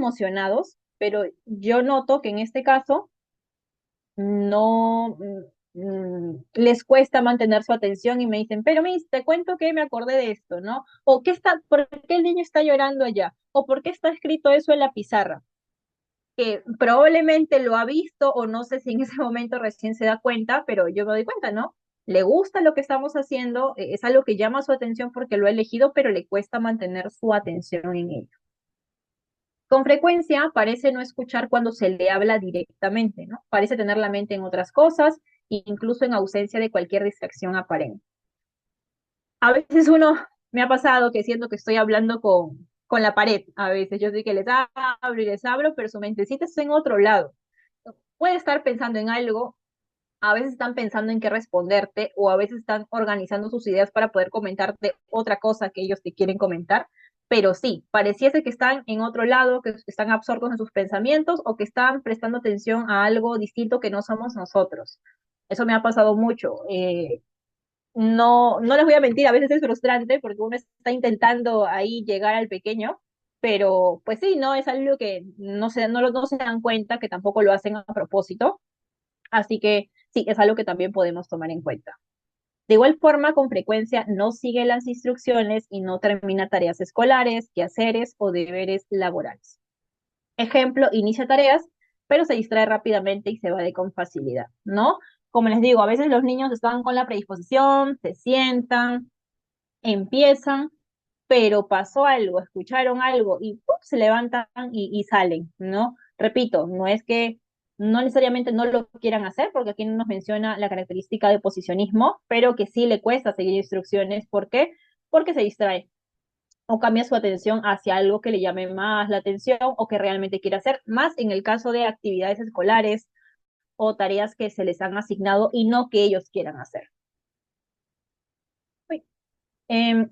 emocionados, pero yo noto que en este caso no les cuesta mantener su atención y me dicen, pero Miss, te cuento que me acordé de esto, ¿no? O ¿por qué el niño está llorando allá? O ¿por qué está escrito eso en la pizarra? Que probablemente lo ha visto o no sé si en ese momento recién se da cuenta, pero yo me doy cuenta, ¿no? Le gusta lo que estamos haciendo, es algo que llama su atención porque lo ha elegido, pero le cuesta mantener su atención en ello. Con frecuencia parece no escuchar cuando se le habla directamente, ¿no? Parece tener la mente en otras cosas, incluso en ausencia de cualquier distracción aparente. A veces me ha pasado que siento que estoy hablando con la pared, a veces yo sé que les hablo, pero su mentecita está en otro lado. Puede estar pensando en algo, a veces están pensando en qué responderte o a veces están organizando sus ideas para poder comentarte otra cosa que ellos te quieren comentar, pero sí, pareciese que están en otro lado, que están absortos en sus pensamientos o que están prestando atención a algo distinto que no somos nosotros. Eso me ha pasado mucho. No les voy a mentir, a veces es frustrante porque uno está intentando ahí llegar al pequeño, pero pues sí, no es algo que no se dan cuenta, que tampoco lo hacen a propósito. Así que sí, es algo que también podemos tomar en cuenta. De igual forma, con frecuencia no sigue las instrucciones y no termina tareas escolares, quehaceres o deberes laborales. Ejemplo, inicia tareas, pero se distrae rápidamente y se evade con facilidad, ¿no? Como les digo, a veces los niños están con la predisposición, se sientan, empiezan, pero pasó algo, escucharon algo y ¡pum! Se levantan y salen, ¿no? Repito, no es que no necesariamente no lo quieran hacer, porque aquí no nos menciona la característica de posicionismo, pero que sí le cuesta seguir instrucciones. ¿Por qué? Porque se distrae o cambia su atención hacia algo que le llame más la atención o que realmente quiere hacer, más en el caso de actividades escolares o tareas que se les han asignado y no que ellos quieran hacer.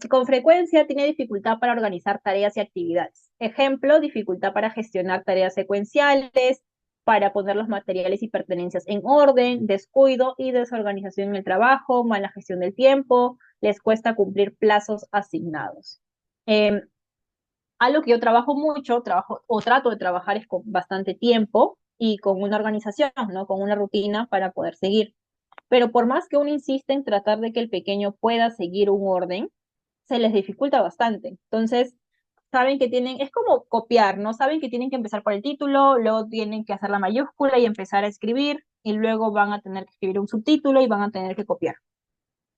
Con frecuencia tiene dificultad para organizar tareas y actividades. Ejemplo, dificultad para gestionar tareas secuenciales, para poner los materiales y pertenencias en orden, descuido y desorganización en el trabajo, mala gestión del tiempo, les cuesta cumplir plazos asignados. Eh, Algo que yo trabajo mucho, trabajo o trato de trabajar es con bastante tiempo y con una organización, ¿no? Con una rutina para poder seguir. Pero por más que uno insiste en tratar de que el pequeño pueda seguir un orden, se les dificulta bastante. Entonces, saben que tienen, es como copiar, ¿no? Saben que tienen que empezar por el título, luego tienen que hacer la mayúscula y empezar a escribir, y luego van a tener que escribir un subtítulo y van a tener que copiar.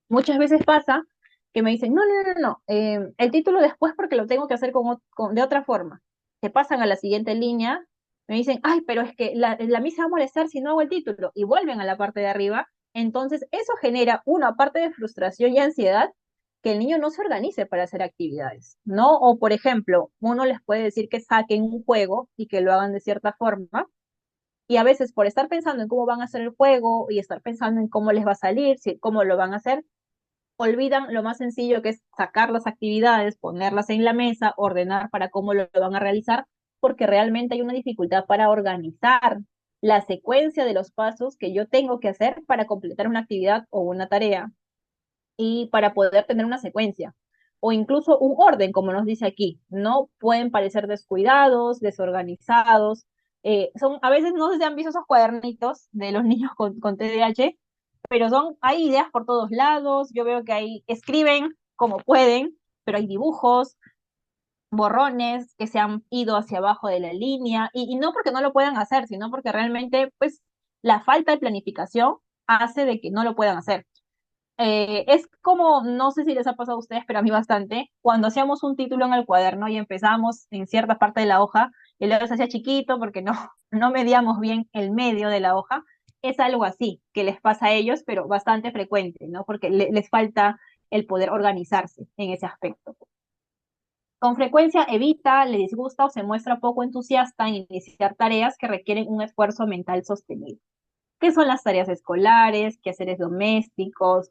Muchas veces pasa que me dicen, no, el título después porque lo tengo que hacer de otra forma. Se pasan a la siguiente línea, me dicen, ay, pero es que la misa va a molestar si no hago el título, y vuelven a la parte de arriba. Entonces, eso genera una parte de frustración y ansiedad que el niño no se organice para hacer actividades, ¿no? O, por ejemplo, uno les puede decir que saquen un juego y que lo hagan de cierta forma, y a veces por estar pensando en cómo van a hacer el juego y estar pensando en cómo les va a salir, cómo lo van a hacer, olvidan lo más sencillo que es sacar las actividades, ponerlas en la mesa, ordenar para cómo lo van a realizar, porque realmente hay una dificultad para organizar la secuencia de los pasos que yo tengo que hacer para completar una actividad o una tarea y para poder tener una secuencia o incluso un orden, como nos dice aquí. No pueden parecer descuidados, desorganizados. A veces no sé si han visto esos cuadernitos de los niños con TDAH, pero hay ideas por todos lados. Yo veo que ahí escriben como pueden, pero hay dibujos, borrones que se han ido hacia abajo de la línea, y no porque no lo puedan hacer, sino porque realmente, pues, la falta de planificación hace de que no lo puedan hacer. Es como, no sé si les ha pasado a ustedes, pero a mí bastante, cuando hacíamos un título en el cuaderno y empezamos en cierta parte de la hoja, y luego se hacía chiquito porque no, no medíamos bien el medio de la hoja, es algo así que les pasa a ellos, pero bastante frecuente, ¿no? Porque les falta el poder organizarse en ese aspecto. Con frecuencia evita, le disgusta o se muestra poco entusiasta en iniciar tareas que requieren un esfuerzo mental sostenido. ¿Qué son las tareas escolares, quehaceres domésticos,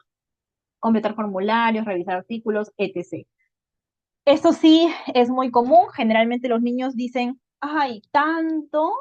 completar formularios, revisar artículos, etc.? Esto sí es muy común. Generalmente los niños dicen, ay, tanto,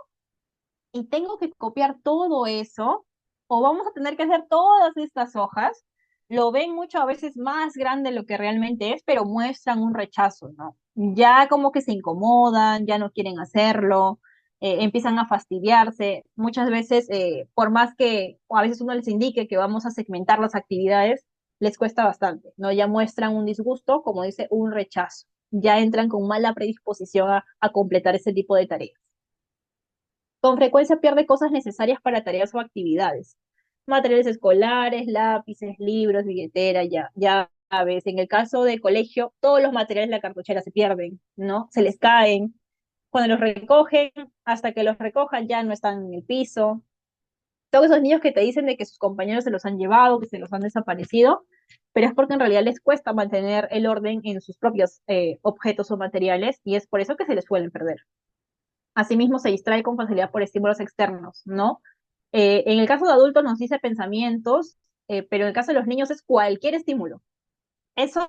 y tengo que copiar todo eso, o vamos a tener que hacer todas estas hojas. Lo ven mucho a veces más grande de lo que realmente es, pero muestran un rechazo, ¿no? ya como que se incomodan, ya no quieren hacerlo, empiezan a fastidiarse. Muchas veces, por más que o a veces uno les indique que vamos a segmentar las actividades, les cuesta bastante, ¿no? Ya muestran un disgusto, como dice, un rechazo. Ya entran con mala predisposición a completar ese tipo de tareas. Con frecuencia pierde cosas necesarias para tareas o actividades. Materiales escolares, lápices, libros, billetera, ya ves. En el caso de colegio, todos los materiales de la cartuchera se pierden, ¿no? Se les caen. Cuando los recogen, hasta que los recojan ya no están en el piso. Todos esos niños que te dicen de que sus compañeros se los han llevado, que se los han desaparecido, pero es porque en realidad les cuesta mantener el orden en sus propios objetos o materiales y es por eso que se les suelen perder. Asimismo, se distrae con facilidad por estímulos externos, ¿no? En el caso de adultos nos dice pensamientos, pero en el caso de los niños es cualquier estímulo. Eso,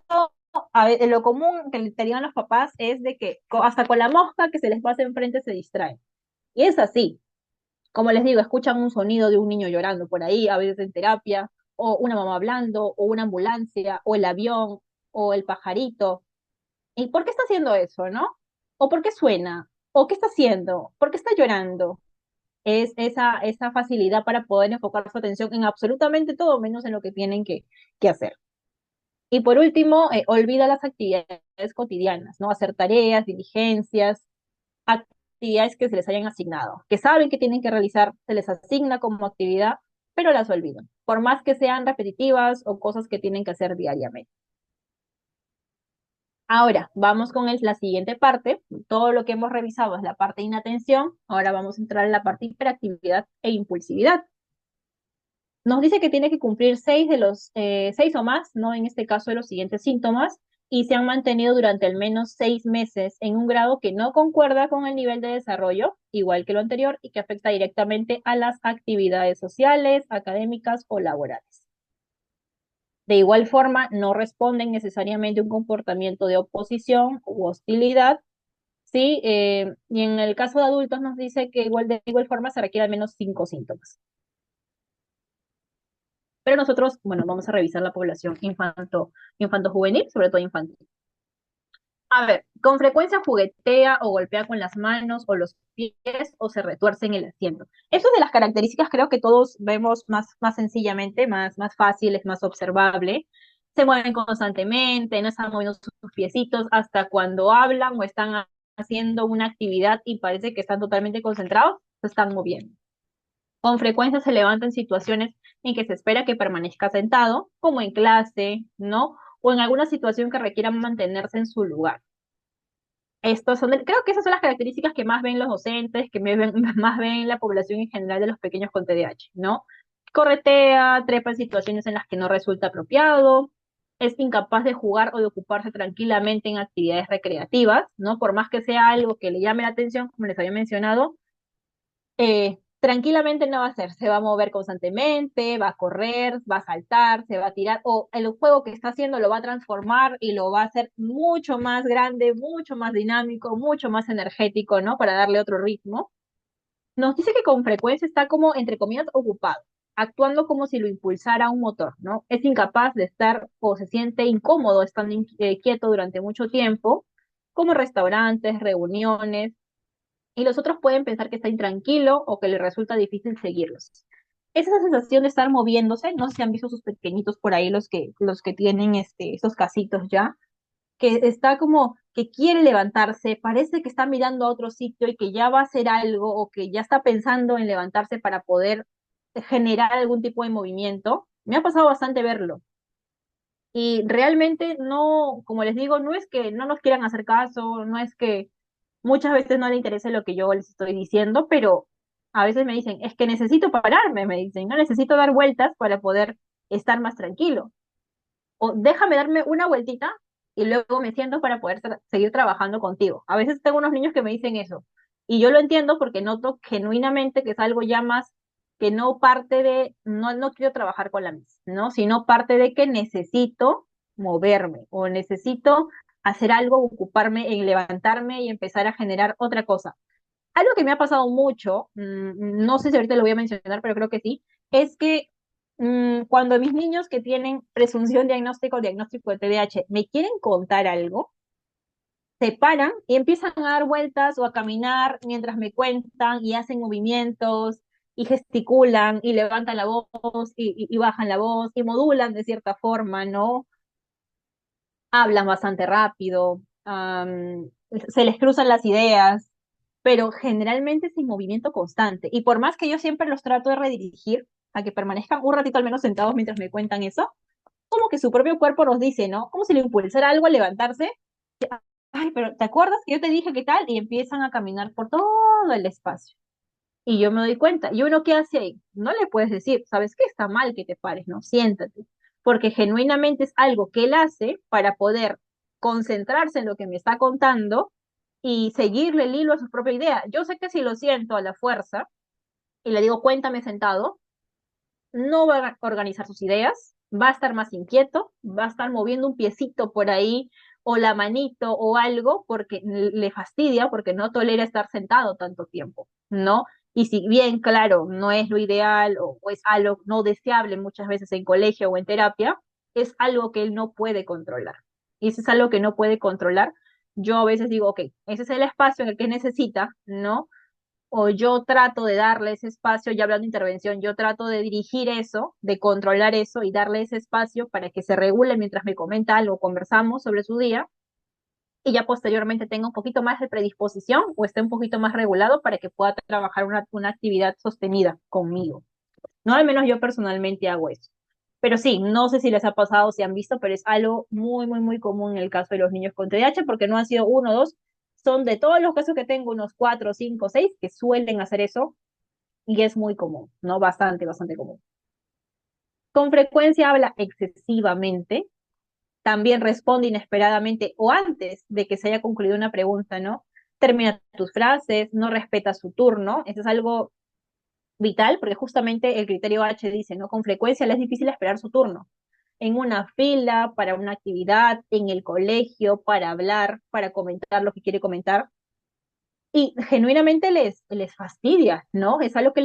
lo común que te digan los papás es de que hasta con la mosca que se les pasa enfrente se distraen. Y es así. Como les digo, escuchan un sonido de un niño llorando por ahí, a veces en terapia, o una mamá hablando, o una ambulancia, o el avión, o el pajarito. ¿Y por qué está haciendo eso, no? ¿O por qué suena? ¿O qué está haciendo? ¿Por qué está llorando? Es esa facilidad para poder enfocar su atención en absolutamente todo, menos en lo que tienen que hacer. Y por último, olvida las actividades cotidianas, ¿no? Hacer tareas, diligencias, actividades que se les hayan asignado, que saben que tienen que realizar, se les asigna como actividad, pero las olvidan, por más que sean repetitivas o cosas que tienen que hacer diariamente. Ahora, vamos con la siguiente parte. Todo lo que hemos revisado es la parte de inatención. Ahora vamos a entrar en la parte de hiperactividad e impulsividad. Nos dice que tiene que cumplir seis o más, ¿no? En este caso de los siguientes síntomas, y se han mantenido durante al menos 6 meses en un grado que no concuerda con el nivel de desarrollo, igual que lo anterior, y que afecta directamente a las actividades sociales, académicas o laborales. De igual forma, no responden necesariamente a un comportamiento de oposición u hostilidad, ¿sí? Y en el caso de adultos nos dice que de igual forma se requiere al menos 5 síntomas. Pero nosotros, bueno, vamos a revisar la población infanto-juvenil, sobre todo infantil. A ver, con frecuencia juguetea o golpea con las manos o los pies o se retuerce en el asiento. Eso es de las características creo que todos vemos más sencillamente, más fácil, es más observable. Se mueven constantemente, no están moviendo sus piecitos hasta cuando hablan o están haciendo una actividad y parece que están totalmente concentrados, se están moviendo. Con frecuencia se levanta en situaciones en que se espera que permanezca sentado, como en clase, ¿no? O en alguna situación que requiera mantenerse en su lugar. Creo que esas son las características que más ven los docentes, que más ven la población en general de los pequeños con TDAH, ¿no? Corretea, trepa en situaciones en las que no resulta apropiado, es incapaz de jugar o de ocuparse tranquilamente en actividades recreativas, ¿no? Por más que sea algo que le llame la atención, como les había mencionado, tranquilamente no va a hacer, se va a mover constantemente, va a correr, va a saltar, se va a tirar, o el juego que está haciendo lo va a transformar y lo va a hacer mucho más grande, mucho más dinámico, mucho más energético, ¿no? Para darle otro ritmo. Nos dice que con frecuencia está como, entre comillas, ocupado, actuando como si lo impulsara un motor, ¿no? Es incapaz de estar o se siente incómodo estando quieto durante mucho tiempo, como restaurantes, reuniones, y los otros pueden pensar que está intranquilo o que le resulta difícil seguirlos. Esa sensación de estar moviéndose, no sé si han visto sus pequeñitos por ahí, los que tienen esos casitos ya, que está como que quiere levantarse, parece que está mirando a otro sitio y que ya va a hacer algo o que ya está pensando en levantarse para poder generar algún tipo de movimiento. Me ha pasado bastante verlo. Y realmente no, como les digo, no es que no nos quieran hacer caso, no es que muchas veces no les interese lo que yo les estoy diciendo, pero a veces me dicen, es que necesito pararme, me dicen, no necesito dar vueltas para poder estar más tranquilo. O déjame darme una vueltita y luego me siento para poder seguir trabajando contigo. A veces tengo unos niños que me dicen eso. Y yo lo entiendo porque noto genuinamente que es algo ya más que no parte de, no quiero trabajar con la Miss, ¿no? Sino parte de que necesito moverme o necesito hacer algo, ocuparme en levantarme y empezar a generar otra cosa. Algo que me ha pasado mucho, no sé si ahorita lo voy a mencionar, pero creo que sí, es que cuando mis niños que tienen presunción diagnóstico de TDAH me quieren contar algo, se paran y empiezan a dar vueltas o a caminar mientras me cuentan y hacen movimientos y gesticulan y levantan la voz y bajan la voz y modulan de cierta forma, ¿no? Hablan bastante rápido, se les cruzan las ideas, pero generalmente es en movimiento constante. Y por más que yo siempre los trato de redirigir a que permanezcan un ratito al menos sentados mientras me cuentan eso, como que su propio cuerpo nos dice, ¿no? Como si le impulsara algo a levantarse. Ay, pero ¿te acuerdas que yo te dije qué tal? Y empiezan a caminar por todo el espacio. Y yo me doy cuenta. ¿Y uno qué hace ahí? No le puedes decir, ¿sabes qué? Está mal que te pares, ¿no? Siéntate. Porque genuinamente es algo que él hace para poder concentrarse en lo que me está contando y seguirle el hilo a su propia idea. Yo sé que si lo siento a la fuerza y le digo, cuéntame sentado, no va a organizar sus ideas, va a estar más inquieto, va a estar moviendo un piecito por ahí o la manito o algo porque le fastidia, porque no tolera estar sentado tanto tiempo, ¿no? Y si bien, claro, no es lo ideal o es algo no deseable muchas veces en colegio o en terapia, es algo que él no puede controlar. Y si es algo que no puede controlar, yo a veces digo, ok, ese es el espacio en el que necesita, ¿no? O yo trato de darle ese espacio, ya hablando de intervención, yo trato de dirigir eso, de controlar eso y darle ese espacio para que se regule mientras me comenta algo, conversamos sobre su día y ya posteriormente tenga un poquito más de predisposición o esté un poquito más regulado para que pueda trabajar una actividad sostenida conmigo. No, al menos yo personalmente hago eso. Pero sí, no sé si les ha pasado, si han visto, pero es algo muy, muy, muy común en el caso de los niños con TDAH, porque no han sido uno o dos, son de todos los casos que tengo, unos cuatro, cinco, seis, que suelen hacer eso, y es muy común, ¿no? Bastante, bastante común. Con frecuencia habla excesivamente, también responde inesperadamente o antes de que se haya concluido una pregunta, ¿no? Termina tus frases, no respeta su turno, eso es algo vital, porque justamente el criterio H dice, ¿no? Con frecuencia le es difícil esperar su turno. En una fila, para una actividad, en el colegio, para hablar, para comentar lo que quiere comentar. Y genuinamente les fastidia, ¿no? Es algo que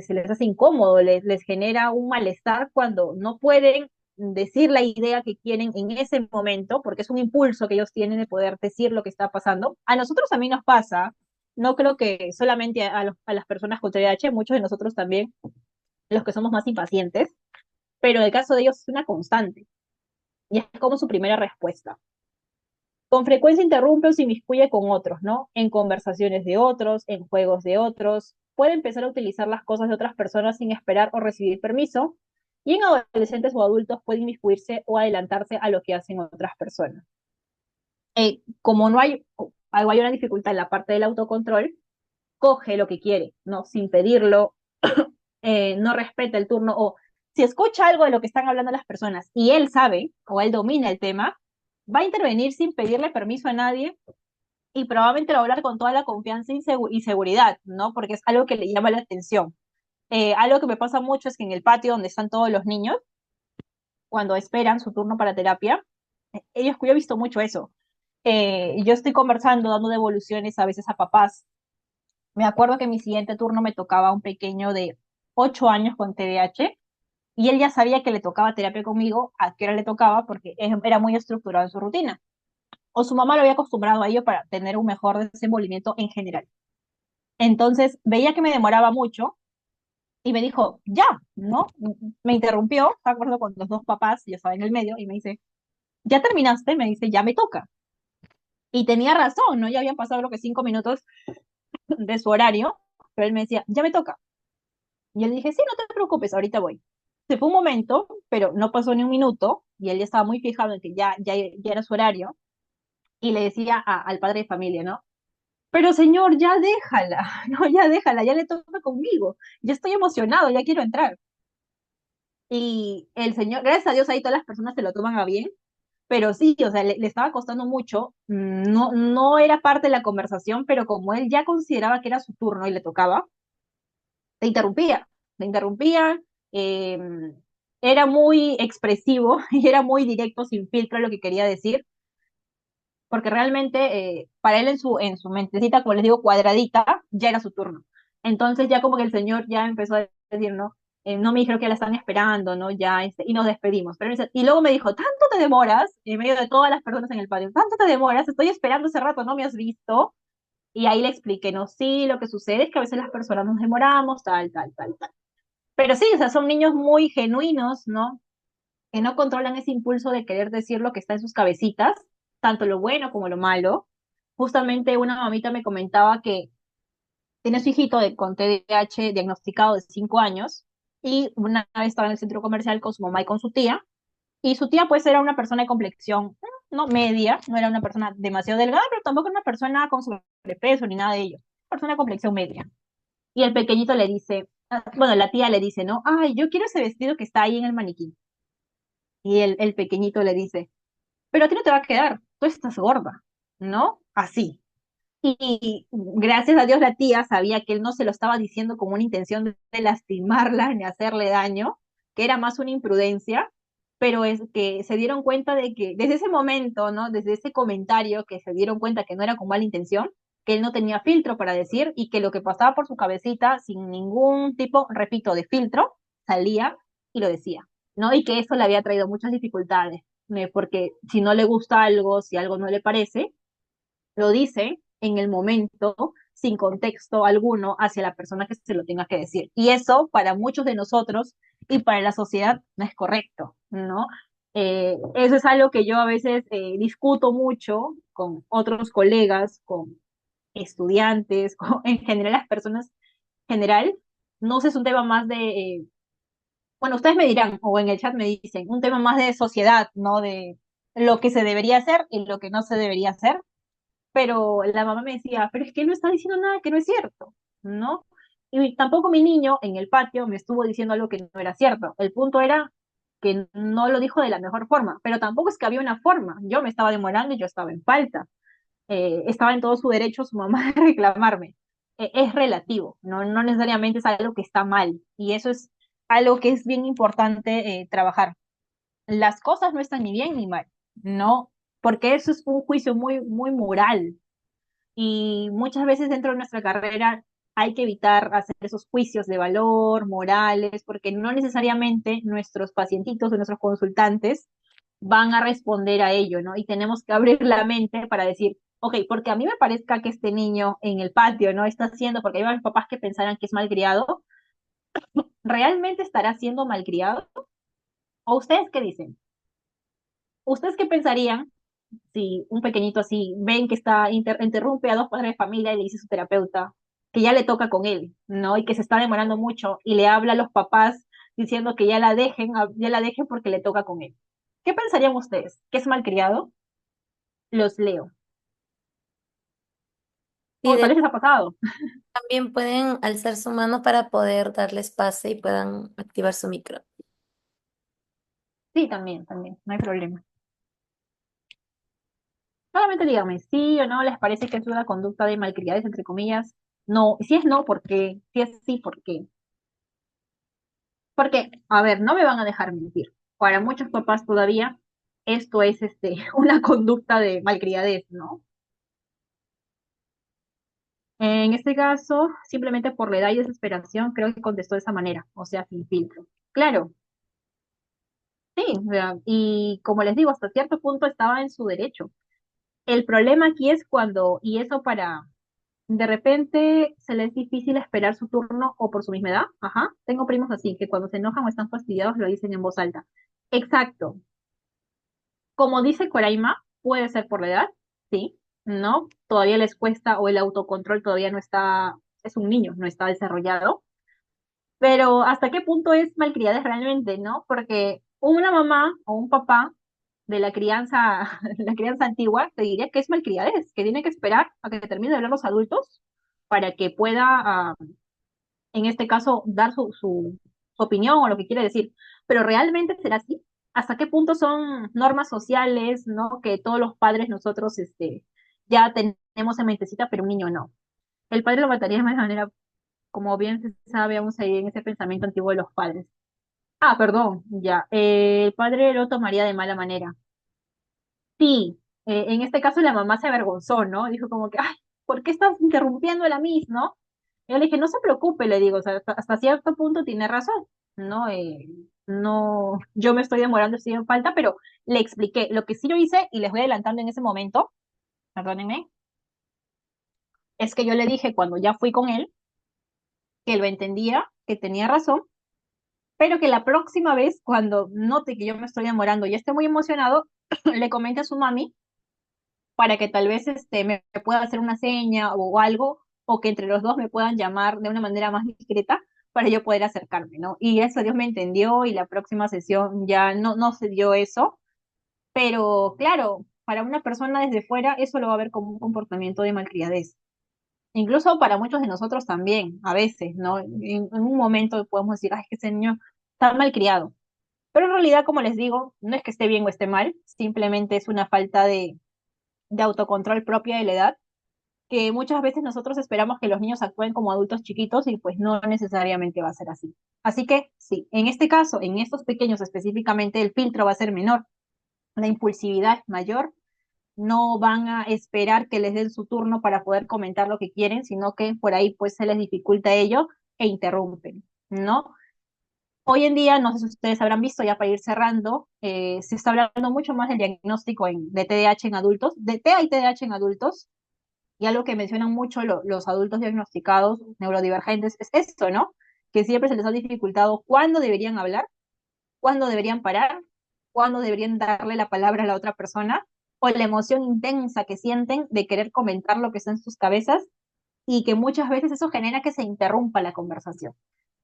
se les hace incómodo, les genera un malestar cuando no pueden decir la idea que quieren en ese momento, porque es un impulso que ellos tienen de poder decir lo que está pasando. A nosotros también nos pasa, no creo que solamente a las personas con TDAH, muchos de nosotros también, los que somos más impacientes, pero en el caso de ellos es una constante, y es como su primera respuesta. Con frecuencia interrumpe o se inmiscuye con otros, ¿no? En conversaciones de otros, en juegos de otros. Puede empezar a utilizar las cosas de otras personas sin esperar o recibir permiso. Y en adolescentes o adultos puede inmiscuirse o adelantarse a lo que hacen otras personas. Como no hay una dificultad en la parte del autocontrol, coge lo que quiere, ¿no? Sin pedirlo, no respeta el turno o si escucha algo de lo que están hablando las personas y él sabe o él domina el tema, va a intervenir sin pedirle permiso a nadie y probablemente lo va a hablar con toda la confianza y seguridad, ¿no? Porque es algo que le llama la atención. Algo que me pasa mucho es que en el patio donde están todos los niños, cuando esperan su turno para terapia, yo he visto mucho eso. Yo estoy conversando, dando devoluciones a veces a papás. Me acuerdo que mi siguiente turno me tocaba un pequeño de 8 años con TDAH y él ya sabía que le tocaba terapia conmigo, a qué hora le tocaba, porque era muy estructurado en su rutina. O su mamá lo había acostumbrado a ello para tener un mejor desenvolvimiento en general. Entonces veía que me demoraba mucho y me dijo, ya, ¿no? Me interrumpió, estaba acuerdo con los dos papás, yo estaba en el medio, y me dice, ¿ya terminaste? Me dice, ya me toca. Y tenía razón, ¿no? Ya habían pasado lo que 5 minutos de su horario, pero él me decía, ya me toca. Y yo le dije, sí, no te preocupes, ahorita voy. Se fue un momento, pero no pasó ni un minuto, y él ya estaba muy fijado en que ya era su horario, y le decía al padre de familia, ¿no? Pero señor, ya déjala, no, ya déjala, ya le toca conmigo, ya estoy emocionado, ya quiero entrar. Y el señor, gracias a Dios ahí todas las personas se lo toman a bien, pero sí, o sea, le estaba costando mucho, no, no era parte de la conversación, pero como él ya consideraba que era su turno y le tocaba, te interrumpía, te interrumpía, eh, era muy expresivo y era muy directo, sin filtro lo que quería decir, porque realmente para él en su mentecita, como les digo, cuadradita, ya era su turno. Entonces ya como que el señor ya empezó a decir, ¿no? no me dijeron que la están esperando, ¿no? Ya, y nos despedimos. Y luego me dijo, ¿tanto te demoras? En medio de todas las personas en el patio, ¿tanto te demoras? Estoy esperando hace rato, ¿no me has visto? Y ahí le expliqué, no, sí, lo que sucede es que a veces las personas nos demoramos, tal, tal, tal, tal. Pero sí, o sea, son niños muy genuinos, ¿no? Que no controlan ese impulso de querer decir lo que está en sus cabecitas, tanto lo bueno como lo malo. Justamente una mamita me comentaba que tiene su hijito con TDAH diagnosticado de 5 años y una vez estaba en el centro comercial con su mamá y con su tía, y su tía pues era una persona de complexión, no media, no era una persona demasiado delgada, pero tampoco era una persona con sobrepeso ni nada de ello, persona de complexión media. Y el pequeñito le dice, bueno, la tía le dice, ¿no? Ay, yo quiero ese vestido que está ahí en el maniquí. Y el pequeñito le dice, pero a ti no te va a quedar, tú estás gorda, ¿no? Así. Y gracias a Dios la tía sabía que él no se lo estaba diciendo con una intención de lastimarla ni hacerle daño, que era más una imprudencia, pero es que se dieron cuenta de que desde ese momento, ¿no? Desde ese comentario que se dieron cuenta que no era con mala intención, que él no tenía filtro para decir y que lo que pasaba por su cabecita sin ningún tipo, repito, de filtro, salía y lo decía, ¿no? Y que eso le había traído muchas dificultades, porque si no le gusta algo, si algo no le parece, lo dice en el momento, sin contexto alguno, hacia la persona que se lo tenga que decir. Y eso, para muchos de nosotros y para la sociedad, no es correcto, ¿no? Eso es algo que yo a veces discuto mucho con otros colegas, con estudiantes, en general las personas en general. No sé, es un tema más de, bueno, ustedes me dirán, o en el chat me dicen, un tema más de sociedad, ¿no? De lo que se debería hacer y lo que no se debería hacer, pero la mamá me decía, pero es que él no está diciendo nada que no es cierto, ¿no? Y tampoco mi niño en el patio me estuvo diciendo algo que no era cierto. El punto era que no lo dijo de la mejor forma, pero tampoco es que había una forma. Yo me estaba demorando y yo estaba en falta. Estaba en todo su derecho su mamá de reclamarme. Es relativo, ¿no? No necesariamente es algo que está mal. Y eso es algo que es bien importante trabajar. Las cosas no están ni bien ni mal, ¿no? Porque eso es un juicio muy, muy moral, y muchas veces dentro de nuestra carrera hay que evitar hacer esos juicios de valor, morales, porque no necesariamente nuestros pacientitos o nuestros consultantes van a responder a ello, ¿no? Y tenemos que abrir la mente para decir, ok, porque a mí me parezca que este niño en el patio, ¿no? Está haciendo, porque hay varios papás que pensarán que es malcriado, ¿realmente estará siendo malcriado? ¿O ustedes qué dicen? ¿Ustedes qué pensarían si un pequeñito así ven que está interrumpe a dos padres de familia y le dice a su terapeuta que ya le toca con él, ¿no? Y que se está demorando mucho y le habla a los papás diciendo que ya la dejen porque le toca con él? ¿Qué pensarían ustedes? ¿Que es malcriado? Los leo. Y O tal de vez les ha pasado. también pueden alzar su mano para poder darles pase y puedan activar su micro. Sí, también, también, no hay problema. Solamente díganme, sí o no les parece que es una conducta de malcriadez, entre comillas. No, si es no, ¿por qué? Si es sí, ¿por qué? Porque, a ver, no me van a dejar mentir. Para muchos papás todavía esto es una conducta de malcriadez, ¿no? En este caso, simplemente por la edad y desesperación, creo que contestó de esa manera, o sea, sin filtro. Claro, sí, o sea, y como les digo, hasta cierto punto estaba en su derecho. El problema aquí es cuando, y eso para, de repente se les es difícil esperar su turno o por su misma edad, ajá, tengo primos así, que cuando se enojan o están fastidiados lo dicen en voz alta. Exacto. Como dice Coraima, puede ser por la edad, sí, ¿no? Todavía les cuesta o el autocontrol todavía no está, es un niño, no está desarrollado, pero ¿hasta qué punto es malcriadez realmente, no? Porque una mamá o un papá de la crianza, la crianza antigua, te diría que es malcriadez, que tiene que esperar a que termine de hablar los adultos para que pueda, en este caso, dar su opinión o lo que quiere decir. Pero ¿realmente será así? ¿Hasta qué punto son normas sociales, ¿no? Que todos los padres nosotros ya tenemos en mentecita, pero un niño no. El padre lo mataría de manera, como bien se sabe, aún se en ese pensamiento antiguo de los padres. Ah, perdón, ya. El padre lo tomaría de mala manera. Sí, en este caso la mamá se avergonzó, ¿no? Dijo como que, ay, ¿por qué estás interrumpiendo a la Miss, no? Yo le dije, no se preocupe, le digo, o sea, hasta cierto punto tiene razón. ¿no? No, yo me estoy demorando, estoy en falta, pero le expliqué. Lo que sí yo hice, y les voy adelantando en ese momento, perdónenme, es que yo le dije cuando ya fui con él, que lo entendía, que tenía razón, pero que la próxima vez, cuando note que yo me estoy demorando y esté muy emocionado, le comente a su mami para que tal vez me pueda hacer una seña o algo, o que entre los dos me puedan llamar de una manera más discreta para yo poder acercarme, ¿no? Y gracias a Dios me entendió y la próxima sesión ya no se dio eso, pero claro, para una persona desde fuera eso lo va a ver como un comportamiento de malcriadez. Incluso para muchos de nosotros también, a veces, ¿no? En un momento podemos decir, ay, es que ese niño está malcriado. Pero en realidad, como les digo, no es que esté bien o esté mal, simplemente es una falta de autocontrol propia de la edad, que muchas veces nosotros esperamos que los niños actúen como adultos chiquitos y pues no necesariamente va a ser así. Así que sí, en este caso, en estos pequeños específicamente, el filtro va a ser menor, la impulsividad es mayor, no van a esperar que les den su turno para poder comentar lo que quieren, sino que por ahí pues se les dificulta ello e interrumpen, ¿no? Hoy en día, no sé si ustedes habrán visto, ya para ir cerrando, se está hablando mucho más del diagnóstico de TDAH en adultos, de TEA y TDAH en adultos, y algo que mencionan mucho los adultos diagnosticados neurodivergentes es esto, ¿no? Que siempre se les ha dificultado cuándo deberían hablar, cuándo deberían parar, cuándo deberían darle la palabra a la otra persona, o la emoción intensa que sienten de querer comentar lo que está en sus cabezas y que muchas veces eso genera que se interrumpa la conversación.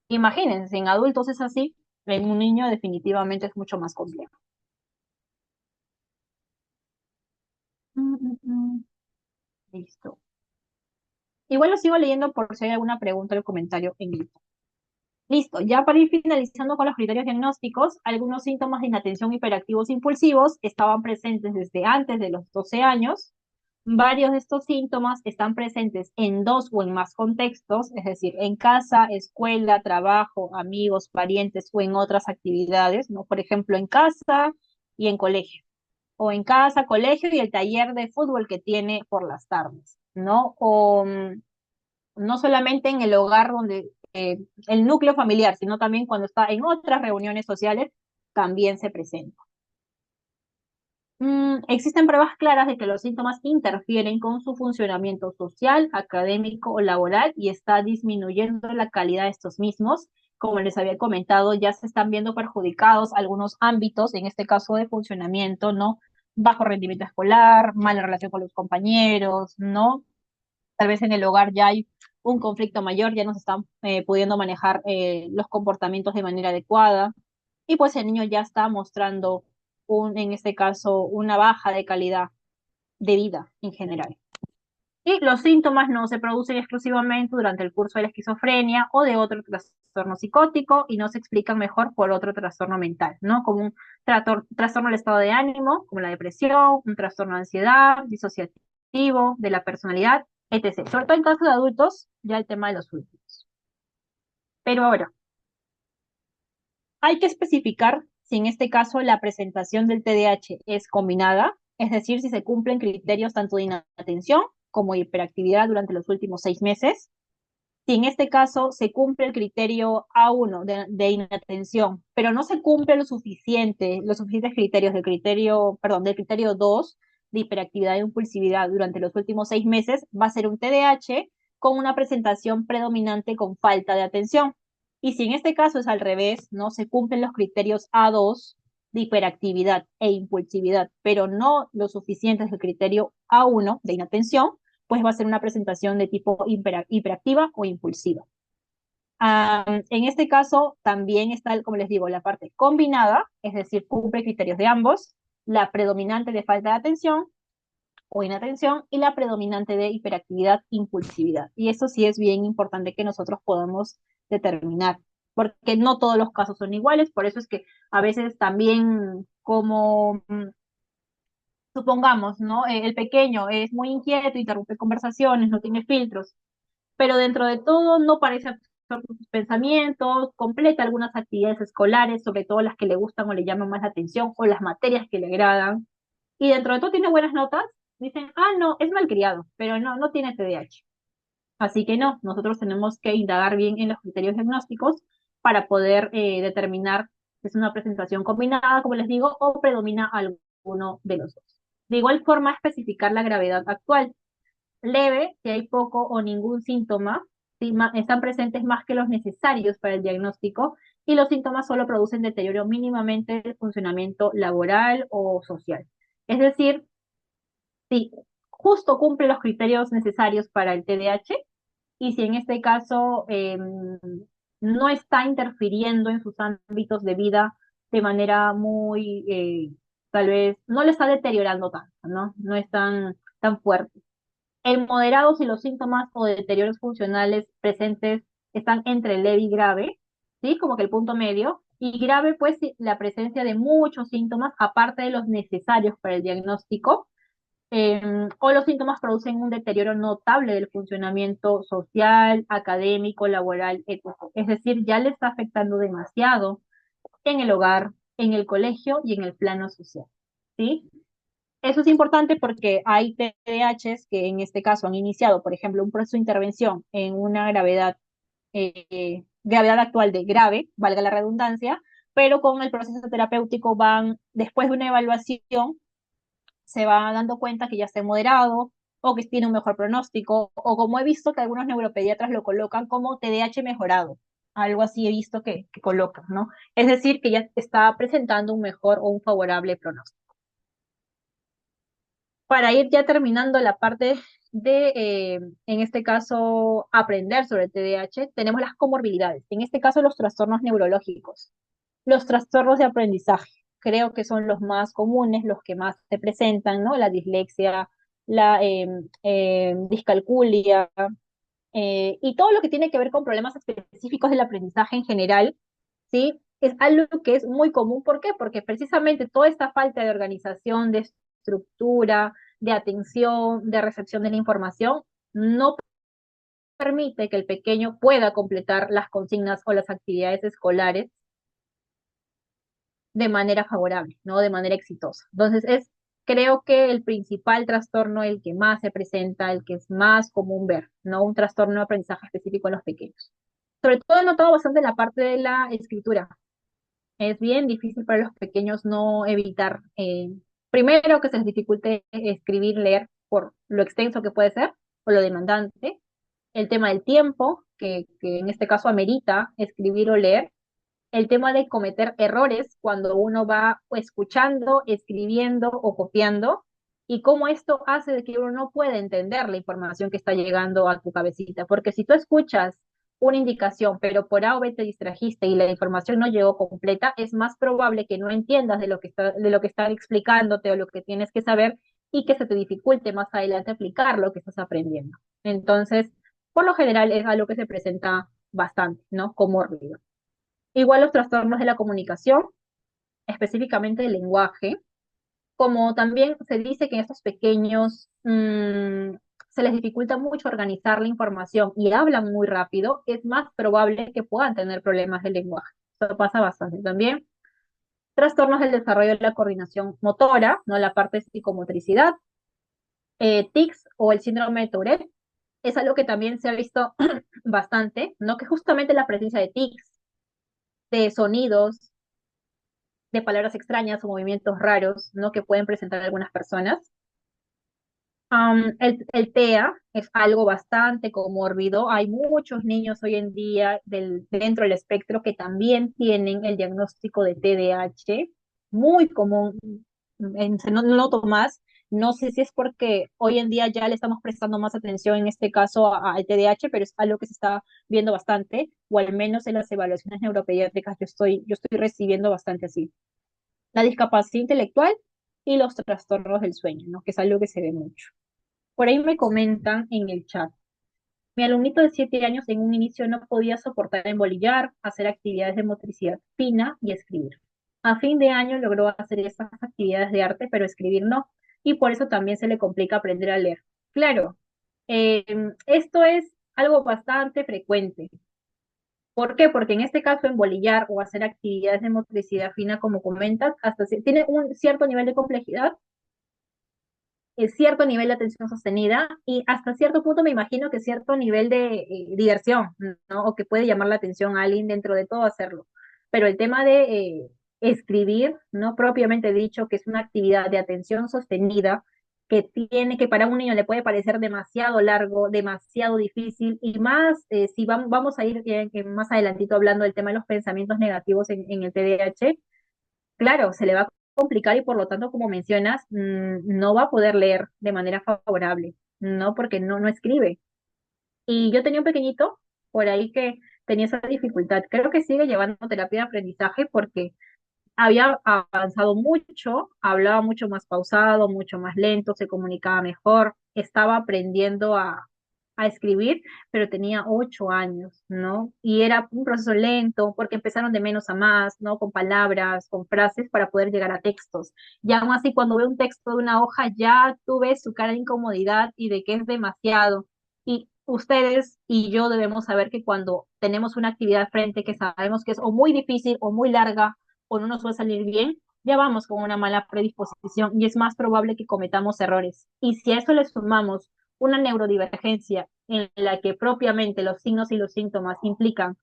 Imagínense, si en adultos es así, en un niño definitivamente es mucho más complejo. Mm, mm, mm. Listo. Igual lo sigo leyendo por si hay alguna pregunta o comentario en el. Listo, ya para ir finalizando con los criterios diagnósticos, algunos síntomas de inatención hiperactivos impulsivos estaban presentes desde antes de los 12 años. Varios de estos síntomas están presentes en dos o en más contextos, es decir, en casa, escuela, trabajo, amigos, parientes o en otras actividades, ¿no? Por ejemplo, en casa y en colegio, o en casa, colegio y el taller de fútbol que tiene por las tardes, ¿no? O no solamente en el hogar donde el núcleo familiar, sino también cuando está en otras reuniones sociales, también se presenta. Existen pruebas claras de que los síntomas interfieren con su funcionamiento social, académico o laboral y está disminuyendo la calidad de estos mismos. Como les había comentado, ya se están viendo perjudicados algunos ámbitos, en este caso de funcionamiento, ¿no? Bajo rendimiento escolar, mala relación con los compañeros, ¿no? Tal vez en el hogar ya hay un conflicto mayor, ya no se están pudiendo manejar los comportamientos de manera adecuada y pues el niño ya está mostrando en este caso, una baja de calidad de vida en general. Y los síntomas no se producen exclusivamente durante el curso de la esquizofrenia o de otro trastorno psicótico y no se explican mejor por otro trastorno mental, ¿no? Como un trastorno del estado de ánimo, como la depresión, un trastorno de ansiedad, disociativo, de la personalidad, etc. Sobre todo en casos de adultos, ya el tema de los últimos. Pero ahora, hay que especificar si en este caso la presentación del TDAH es combinada, es decir, si se cumplen criterios tanto de inatención como de hiperactividad durante los últimos 6 meses. Si en este caso se cumple el criterio A1 de inatención, pero no se cumple los suficientes criterios del criterio 2 de hiperactividad e impulsividad durante los últimos 6 meses, va a ser un TDAH con una presentación predominante con falta de atención. Y si en este caso es al revés, no se cumplen los criterios A2 de hiperactividad e impulsividad, pero no lo suficientes del criterio A1 de inatención, pues va a ser una presentación de tipo hiperactiva o impulsiva. En este caso también está, como les digo, la parte combinada, es decir, cumple criterios de ambos, la predominante de falta de atención o inatención y la predominante de hiperactividad, impulsividad. Y eso sí es bien importante que nosotros podamos determinar, porque no todos los casos son iguales, por eso es que a veces también como supongamos, ¿no? El pequeño es muy inquieto, interrumpe conversaciones, no tiene filtros, pero dentro de todo no parece absorto sus pensamientos, completa algunas actividades escolares, sobre todo las que le gustan o le llaman más la atención, o las materias que le agradan, y dentro de todo tiene buenas notas, dicen, ah, no, es malcriado, pero no tiene TDAH. Así que no, nosotros tenemos que indagar bien en los criterios diagnósticos para poder determinar si es una presentación combinada, como les digo, o predomina alguno de los dos. De igual forma, especificar la gravedad actual. Leve, si hay poco o ningún síntoma, si están presentes más que los necesarios para el diagnóstico, y los síntomas solo producen deterioro mínimamente del funcionamiento laboral o social. Es decir, si justo cumple los criterios necesarios para el TDAH, y si en este caso no está interfiriendo en sus ámbitos de vida de manera muy, tal vez, no le está deteriorando tanto, ¿no? No es tan fuerte. El moderado, si los síntomas o deterioros funcionales presentes están entre leve y grave, ¿sí? Como que el punto medio. Y grave, pues, si la presencia de muchos síntomas, aparte de los necesarios para el diagnóstico, o los síntomas producen un deterioro notable del funcionamiento social, académico, laboral, etc. Es decir, ya le está afectando demasiado en el hogar, en el colegio y en el plano social, ¿sí? Eso es importante porque hay TDAHs que en este caso han iniciado, por ejemplo, un proceso de intervención en una gravedad actual de grave, valga la redundancia, pero con el proceso terapéutico van, después de una evaluación, se va dando cuenta que ya está moderado o que tiene un mejor pronóstico, o como he visto que algunos neuropediatras lo colocan como TDAH mejorado. Algo así he visto que colocan, ¿no? Es decir, que ya está presentando un mejor o un favorable pronóstico. Para ir ya terminando la parte de, en este caso, aprender sobre el TDAH, tenemos las comorbilidades. En este caso, los trastornos neurológicos. Los trastornos de aprendizaje, creo que son los más comunes, los que más se presentan, ¿no? La dislexia, la discalculia, y todo lo que tiene que ver con problemas específicos del aprendizaje en general, ¿sí? Es algo que es muy común. ¿Por qué? Porque precisamente toda esta falta de organización, de estructura, de atención, de recepción de la información, no permite que el pequeño pueda completar las consignas o las actividades escolares de manera favorable, ¿no? De manera exitosa. Entonces, creo que el principal trastorno, el que más se presenta, el que es más común ver, ¿no? Un trastorno de aprendizaje específico en los pequeños. Sobre todo he notado bastante en la parte de la escritura. Es bien difícil para los pequeños no evitar, primero, que se les dificulte escribir, leer por lo extenso que puede ser o lo demandante. El tema del tiempo, que en este caso amerita escribir o leer. El tema de cometer errores cuando uno va escuchando, escribiendo o copiando, y cómo esto hace de que uno no pueda entender la información que está llegando a tu cabecita. Porque si tú escuchas una indicación, pero por A o B te distrajiste y la información no llegó completa, es más probable que no entiendas de lo que están explicándote o lo que tienes que saber, y que se te dificulte más adelante aplicar lo que estás aprendiendo. Entonces, por lo general es algo que se presenta bastante, ¿no? Como ruido. Igual los trastornos de la comunicación, específicamente del lenguaje, como también se dice que en estos pequeños se les dificulta mucho organizar la información y hablan muy rápido, es más probable que puedan tener problemas de lenguaje. Eso pasa bastante también. Trastornos del desarrollo de la coordinación motora, ¿no? La parte de psicomotricidad, tics o el síndrome de Tourette, es algo que también se ha visto bastante, ¿no? Que justamente la presencia de tics, de sonidos, de palabras extrañas o movimientos raros, ¿no? Que pueden presentar algunas personas. El TEA es algo bastante comórbido. Hay muchos niños hoy en día dentro del espectro que también tienen el diagnóstico de TDAH, muy común. No noto más. No sé si es porque hoy en día ya le estamos prestando más atención en este caso al TDAH, pero es algo que se está viendo bastante, o al menos en las evaluaciones neuropediátricas yo estoy recibiendo bastante así. La discapacidad intelectual y los trastornos del sueño, ¿no? Que es algo que se ve mucho. Por ahí me comentan en el chat. Mi alumnito de 7 años en un inicio no podía soportar embolillar, hacer actividades de motricidad fina y escribir. A fin de año logró hacer esas actividades de arte, pero escribir no, y por eso también se le complica aprender a leer. Claro, eh, esto es algo bastante frecuente. ¿Por qué? Porque en este caso embolillar o hacer actividades de motricidad fina, como comentas, tiene un cierto nivel de complejidad, cierto nivel de atención sostenida y hasta cierto punto me imagino que cierto nivel de diversión, ¿no? O que puede llamar la atención a alguien dentro de todo hacerlo. Pero el tema de escribir, no propiamente dicho, que es una actividad de atención sostenida, que tiene que para un niño le puede parecer demasiado largo, demasiado difícil, y más si vamos a ir más adelantito hablando del tema de los pensamientos negativos en el TDAH. Claro, se le va a complicar y por lo tanto, como mencionas, no va a poder leer de manera favorable, ¿no? Porque no escribe. Y yo tenía un pequeñito por ahí que tenía esa dificultad. Creo que sigue llevando terapia de aprendizaje porque había avanzado mucho, hablaba mucho más pausado, mucho más lento, se comunicaba mejor, estaba aprendiendo a escribir, pero tenía 8 años, ¿no? Y era un proceso lento porque empezaron de menos a más, ¿no? Con palabras, con frases para poder llegar a textos. Y aún así, cuando ve un texto de una hoja, ya tú ves su cara de incomodidad y de que es demasiado. Y ustedes y yo debemos saber que cuando tenemos una actividad frente que sabemos que es o muy difícil o muy larga, o no nos va a salir bien, ya vamos con una mala predisposición y es más probable que cometamos errores. Y si a eso le sumamos una neurodivergencia en la que propiamente los signos y los síntomas implican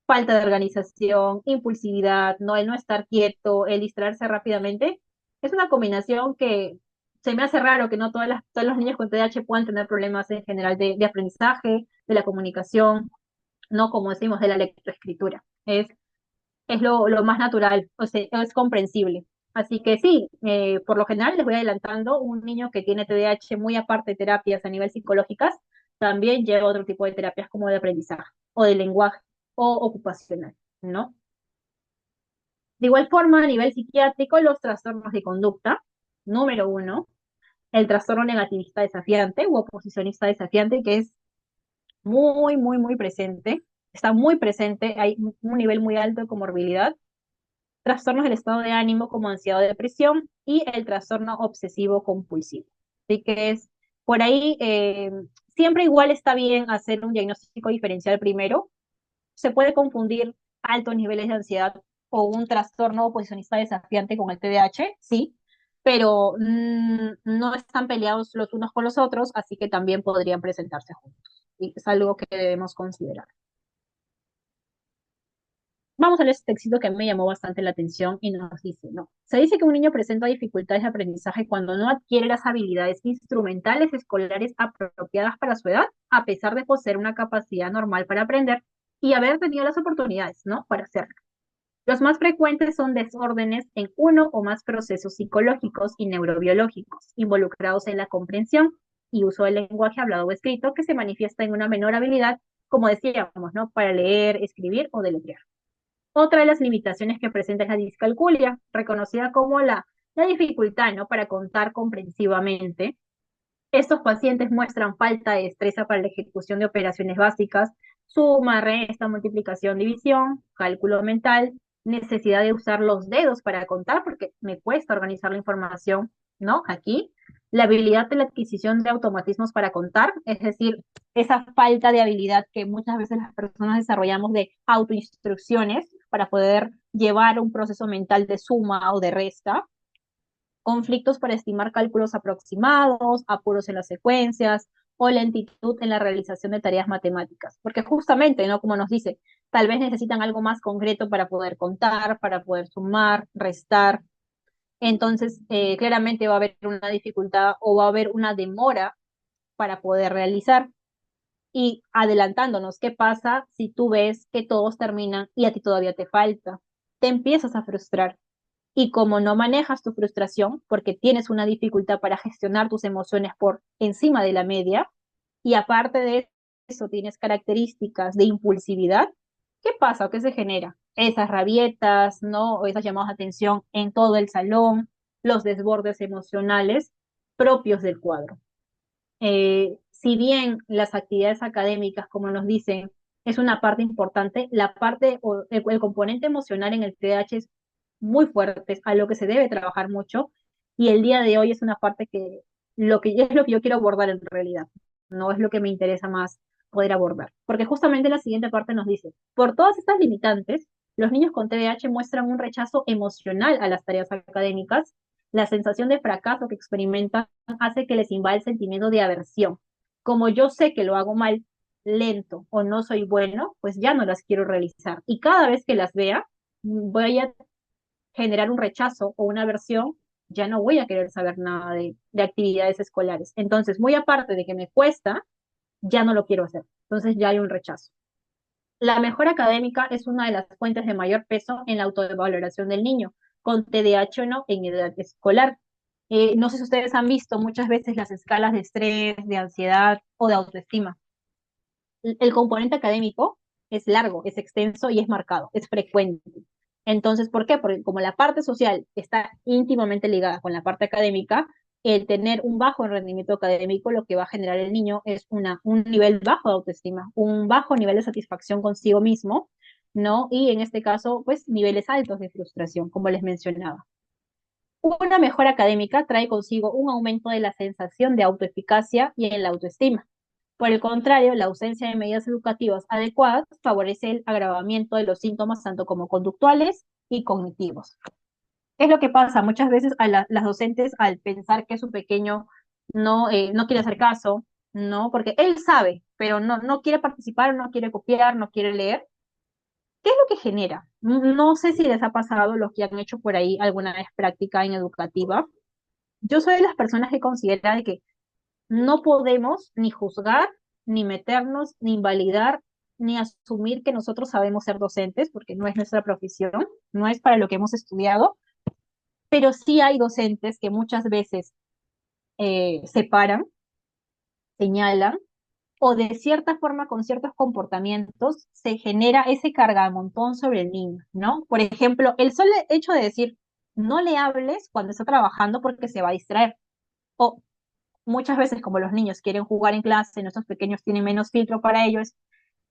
falta de organización, impulsividad, no, el no estar quieto, el distraerse rápidamente, es una combinación que se me hace raro que no todos los niños con TDAH puedan tener problemas en general de aprendizaje, de la comunicación, no como decimos de la lectoescritura. Es lo más natural, o sea, es comprensible. Así que sí, por lo general les voy adelantando, un niño que tiene TDAH muy aparte de terapias a nivel psicológicas, también lleva otro tipo de terapias como de aprendizaje o de lenguaje o ocupacional, ¿no? De igual forma, a nivel psiquiátrico, los trastornos de conducta, número uno, el trastorno negativista desafiante u oposicionista desafiante, que es muy presente, está muy presente, hay un nivel muy alto de comorbilidad, trastornos del estado de ánimo como ansiedad o depresión y el trastorno obsesivo compulsivo. Así que es por ahí, siempre igual está bien hacer un diagnóstico diferencial primero. Se puede confundir altos niveles de ansiedad o un trastorno oposicionista desafiante con el TDAH, sí, pero no están peleados los unos con los otros, así que también podrían presentarse juntos. Y es algo que debemos considerar. Vamos a leer este texto que me llamó bastante la atención y nos dice, no, se dice que un niño presenta dificultades de aprendizaje cuando no adquiere las habilidades instrumentales escolares apropiadas para su edad, a pesar de poseer una capacidad normal para aprender y haber tenido las oportunidades, ¿no? Para hacerlo. Los más frecuentes son desórdenes en uno o más procesos psicológicos y neurobiológicos involucrados en la comprensión y uso del lenguaje hablado o escrito que se manifiesta en una menor habilidad, como decíamos, ¿no? Para leer, escribir o deletrear. Otra de las limitaciones que presenta es la discalculia, reconocida como la dificultad, ¿no? Para contar comprensivamente. Estos pacientes muestran falta de destreza para la ejecución de operaciones básicas, suma, resta, multiplicación, división, cálculo mental, necesidad de usar los dedos para contar, porque me cuesta organizar la información, ¿no? Aquí, la habilidad de la adquisición de automatismos para contar, es decir, esa falta de habilidad que muchas veces las personas desarrollamos de autoinstrucciones para poder llevar un proceso mental de suma o de resta, conflictos para estimar cálculos aproximados, apuros en las secuencias o lentitud en la realización de tareas matemáticas. Porque justamente, ¿no? Como nos dice, tal vez necesitan algo más concreto para poder contar, para poder sumar, restar. Entonces, claramente va a haber una dificultad o va a haber una demora para poder realizar. Y adelantándonos, ¿qué pasa si tú ves que todos terminan y a ti todavía te falta? Te empiezas a frustrar y como no manejas tu frustración, porque tienes una dificultad para gestionar tus emociones por encima de la media, y aparte de eso tienes características de impulsividad, ¿qué pasa o qué se genera? Esas rabietas, ¿no? O esas llamadas de atención en todo el salón, los desbordes emocionales propios del cuadro. Si bien las actividades académicas, como nos dicen, es una parte importante, la parte o el componente emocional en el TDAH es muy fuerte, es a lo que se debe trabajar mucho, y el día de hoy es una parte que es lo que yo quiero abordar en realidad, no es lo que me interesa más poder abordar, porque justamente la siguiente parte nos dice, por todas estas limitantes, los niños con TDAH muestran un rechazo emocional a las tareas académicas La sensación de fracaso que experimentan hace que les invada el sentimiento de aversión. Como yo sé que lo hago mal, lento o no soy bueno, pues ya no las quiero realizar. Y cada vez que las vea, voy a generar un rechazo o una aversión, ya no voy a querer saber nada de actividades escolares. Entonces, muy aparte de que me cuesta, ya no lo quiero hacer. Entonces ya hay un rechazo. La mejora académica es una de las fuentes de mayor peso en la autovaloración del niño, con TDAH o no en edad escolar. No sé si ustedes han visto muchas veces las escalas de estrés, de ansiedad o de autoestima. El componente académico es largo, es extenso y es marcado, es frecuente. Entonces, ¿por qué? Porque como la parte social está íntimamente ligada con la parte académica, el tener un bajo rendimiento académico lo que va a generar el niño es un nivel bajo de autoestima, un bajo nivel de satisfacción consigo mismo, ¿no? Y en este caso, pues niveles altos de frustración, como les mencionaba. Una mejora académica trae consigo un aumento de la sensación de autoeficacia y en la autoestima. Por el contrario, la ausencia de medidas educativas adecuadas favorece el agravamiento de los síntomas tanto como conductuales y cognitivos. Es lo que pasa muchas veces a las docentes al pensar que su pequeño no quiere hacer caso, ¿no? Porque él sabe, pero no quiere participar, no quiere copiar, no quiere leer. ¿Qué es lo que genera? No sé si les ha pasado los que han hecho por ahí alguna vez práctica en educativa. Yo soy de las personas que considera de que no podemos ni juzgar, ni meternos, ni invalidar, ni asumir que nosotros sabemos ser docentes, porque no es nuestra profesión, no es para lo que hemos estudiado, pero sí hay docentes que muchas veces separan, señalan, o de cierta forma con ciertos comportamientos se genera ese cargamontón sobre el niño, ¿no? Por ejemplo, el solo hecho de decir, no le hables cuando está trabajando porque se va a distraer. O muchas veces como los niños quieren jugar en clase, nuestros pequeños tienen menos filtro para ellos,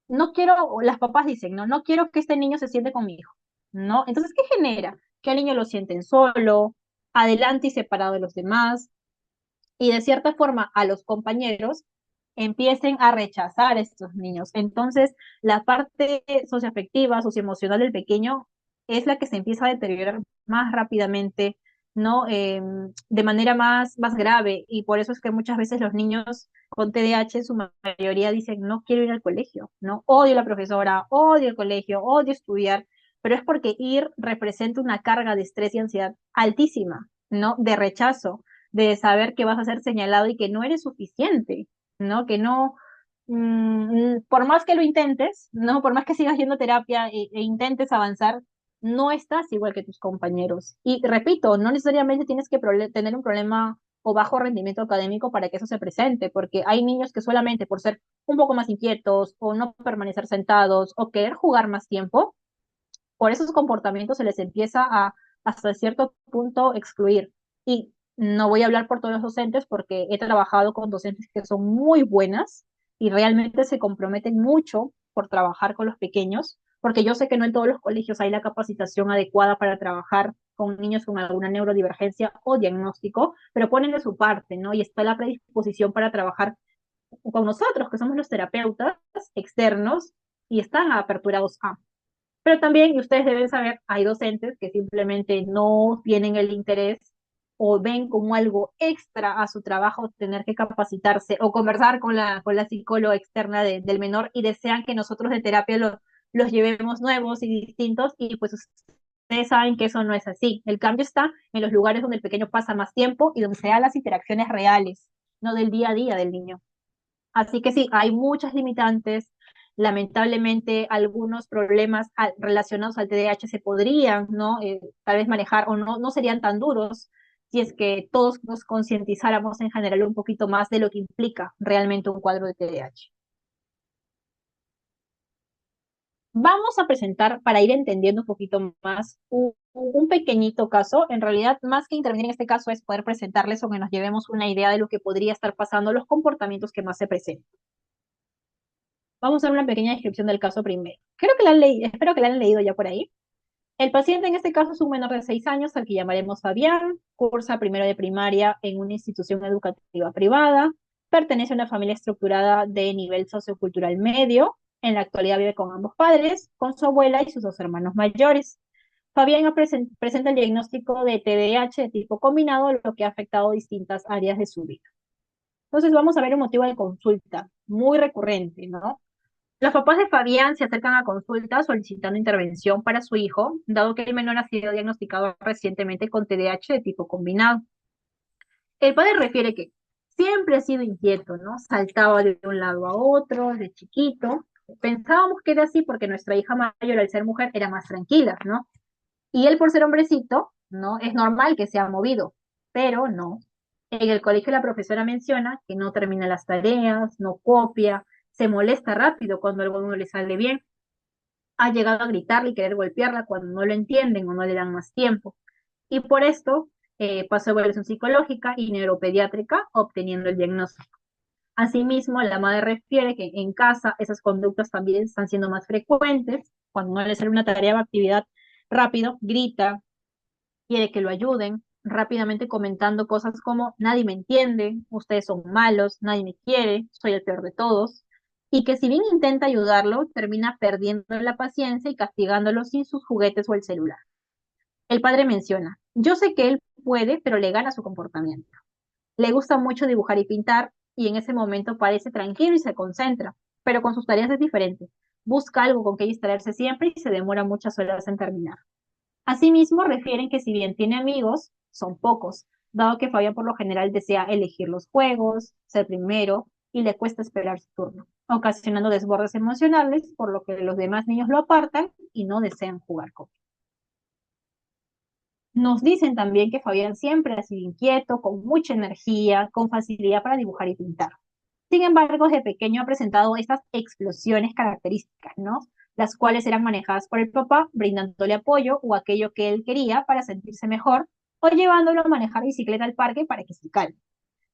no quiero, las papás dicen, no quiero que este niño se siente con mi hijo, ¿no? Entonces, ¿qué genera? Que al niño lo sienten solo, adelante y separado de los demás, y de cierta forma a los compañeros empiecen a rechazar a estos niños. Entonces, la parte socioafectiva, socioemocional del pequeño es la que se empieza a deteriorar más rápidamente, ¿no? De manera más grave, y por eso es que muchas veces los niños con TDAH en su mayoría dicen, no quiero ir al colegio, ¿no? Odio a la profesora, odio el colegio, odio estudiar, pero es porque ir representa una carga de estrés y ansiedad altísima, ¿no? De rechazo, de saber que vas a ser señalado y que no eres suficiente, ¿no? Que no, por más que lo intentes, ¿no? Por más que sigas yendo a terapia e intentes avanzar, no estás igual que tus compañeros. Y repito, no necesariamente tienes que tener un problema o bajo rendimiento académico para que eso se presente, porque hay niños que solamente por ser un poco más inquietos o no permanecer sentados o querer jugar más tiempo, por esos comportamientos se les empieza a hasta cierto punto excluir. Y no voy a hablar por todos los docentes porque he trabajado con docentes que son muy buenas y realmente se comprometen mucho por trabajar con los pequeños, porque yo sé que no en todos los colegios hay la capacitación adecuada para trabajar con niños con alguna neurodivergencia o diagnóstico, pero ponen de su parte, ¿no? Y está la predisposición para trabajar con nosotros, que somos los terapeutas externos, y están aperturados a. Pero también, y ustedes deben saber, hay docentes que simplemente no tienen el interés o ven como algo extra a su trabajo tener que capacitarse o conversar con la psicóloga externa del menor y desean que nosotros de terapia los llevemos nuevos y distintos y pues ustedes saben que eso no es así. El cambio está en los lugares donde el pequeño pasa más tiempo y donde se dan las interacciones reales, no del día a día del niño. Así que sí, hay muchas limitantes. Lamentablemente, algunos problemas relacionados al TDAH se podrían, ¿no? Tal vez manejar o no serían tan duros si es que todos nos concientizáramos en general un poquito más de lo que implica realmente un cuadro de TDAH. Vamos a presentar, para ir entendiendo un poquito más, un pequeñito caso. En realidad, más que intervenir en este caso, es poder presentarles o que nos llevemos una idea de lo que podría estar pasando, los comportamientos que más se presentan. Vamos a hacer una pequeña descripción del caso primero. Creo que la han leído, espero que la han leído ya por ahí. El paciente en este caso es un menor de 6 años, al que llamaremos Fabián, cursa primero de primaria en una institución educativa privada, pertenece a una familia estructurada de nivel sociocultural medio, en la actualidad vive con ambos padres, con su abuela y sus dos hermanos mayores. Fabián presenta el diagnóstico de TDAH de tipo combinado, lo que ha afectado distintas áreas de su vida. Entonces vamos a ver un motivo de consulta muy recurrente, ¿no? Los papás de Fabián se acercan a consulta solicitando intervención para su hijo, dado que el menor ha sido diagnosticado recientemente con TDAH de tipo combinado. El padre refiere que siempre ha sido inquieto, ¿no? Saltaba de un lado a otro, de chiquito. Pensábamos que era así porque nuestra hija mayor, al ser mujer, era más tranquila, ¿no? Y él, por ser hombrecito, ¿no? Es normal que sea movido, pero no. En el colegio la profesora menciona que no termina las tareas, no copia, se molesta rápido cuando algo no le sale bien. Ha llegado a gritarle y querer golpearla cuando no lo entienden o no le dan más tiempo. Y por esto pasó a evaluación psicológica y neuropediátrica, obteniendo el diagnóstico. Asimismo, la madre refiere que en casa esas conductas también están siendo más frecuentes. Cuando no le sale una tarea o actividad rápido, grita, quiere que lo ayuden, rápidamente comentando cosas como nadie me entiende, ustedes son malos, nadie me quiere, soy el peor de todos, y que si bien intenta ayudarlo, termina perdiendo la paciencia y castigándolo sin sus juguetes o el celular. El padre menciona, yo sé que él puede, pero le gana su comportamiento. Le gusta mucho dibujar y pintar, y en ese momento parece tranquilo y se concentra, pero con sus tareas es diferente. Busca algo con que distraerse siempre y se demora muchas horas en terminar. Asimismo, refieren que si bien tiene amigos, son pocos, dado que Fabián por lo general desea elegir los juegos, ser primero y le cuesta esperar su turno, ocasionando desbordes emocionales, por lo que los demás niños lo apartan y no desean jugar con él. Nos dicen también que Fabián siempre ha sido inquieto, con mucha energía, con facilidad para dibujar y pintar. Sin embargo, desde pequeño ha presentado estas explosiones características, ¿no? Las cuales eran manejadas por el papá, brindándole apoyo o aquello que él quería para sentirse mejor, o llevándolo a manejar bicicleta al parque para que se calme.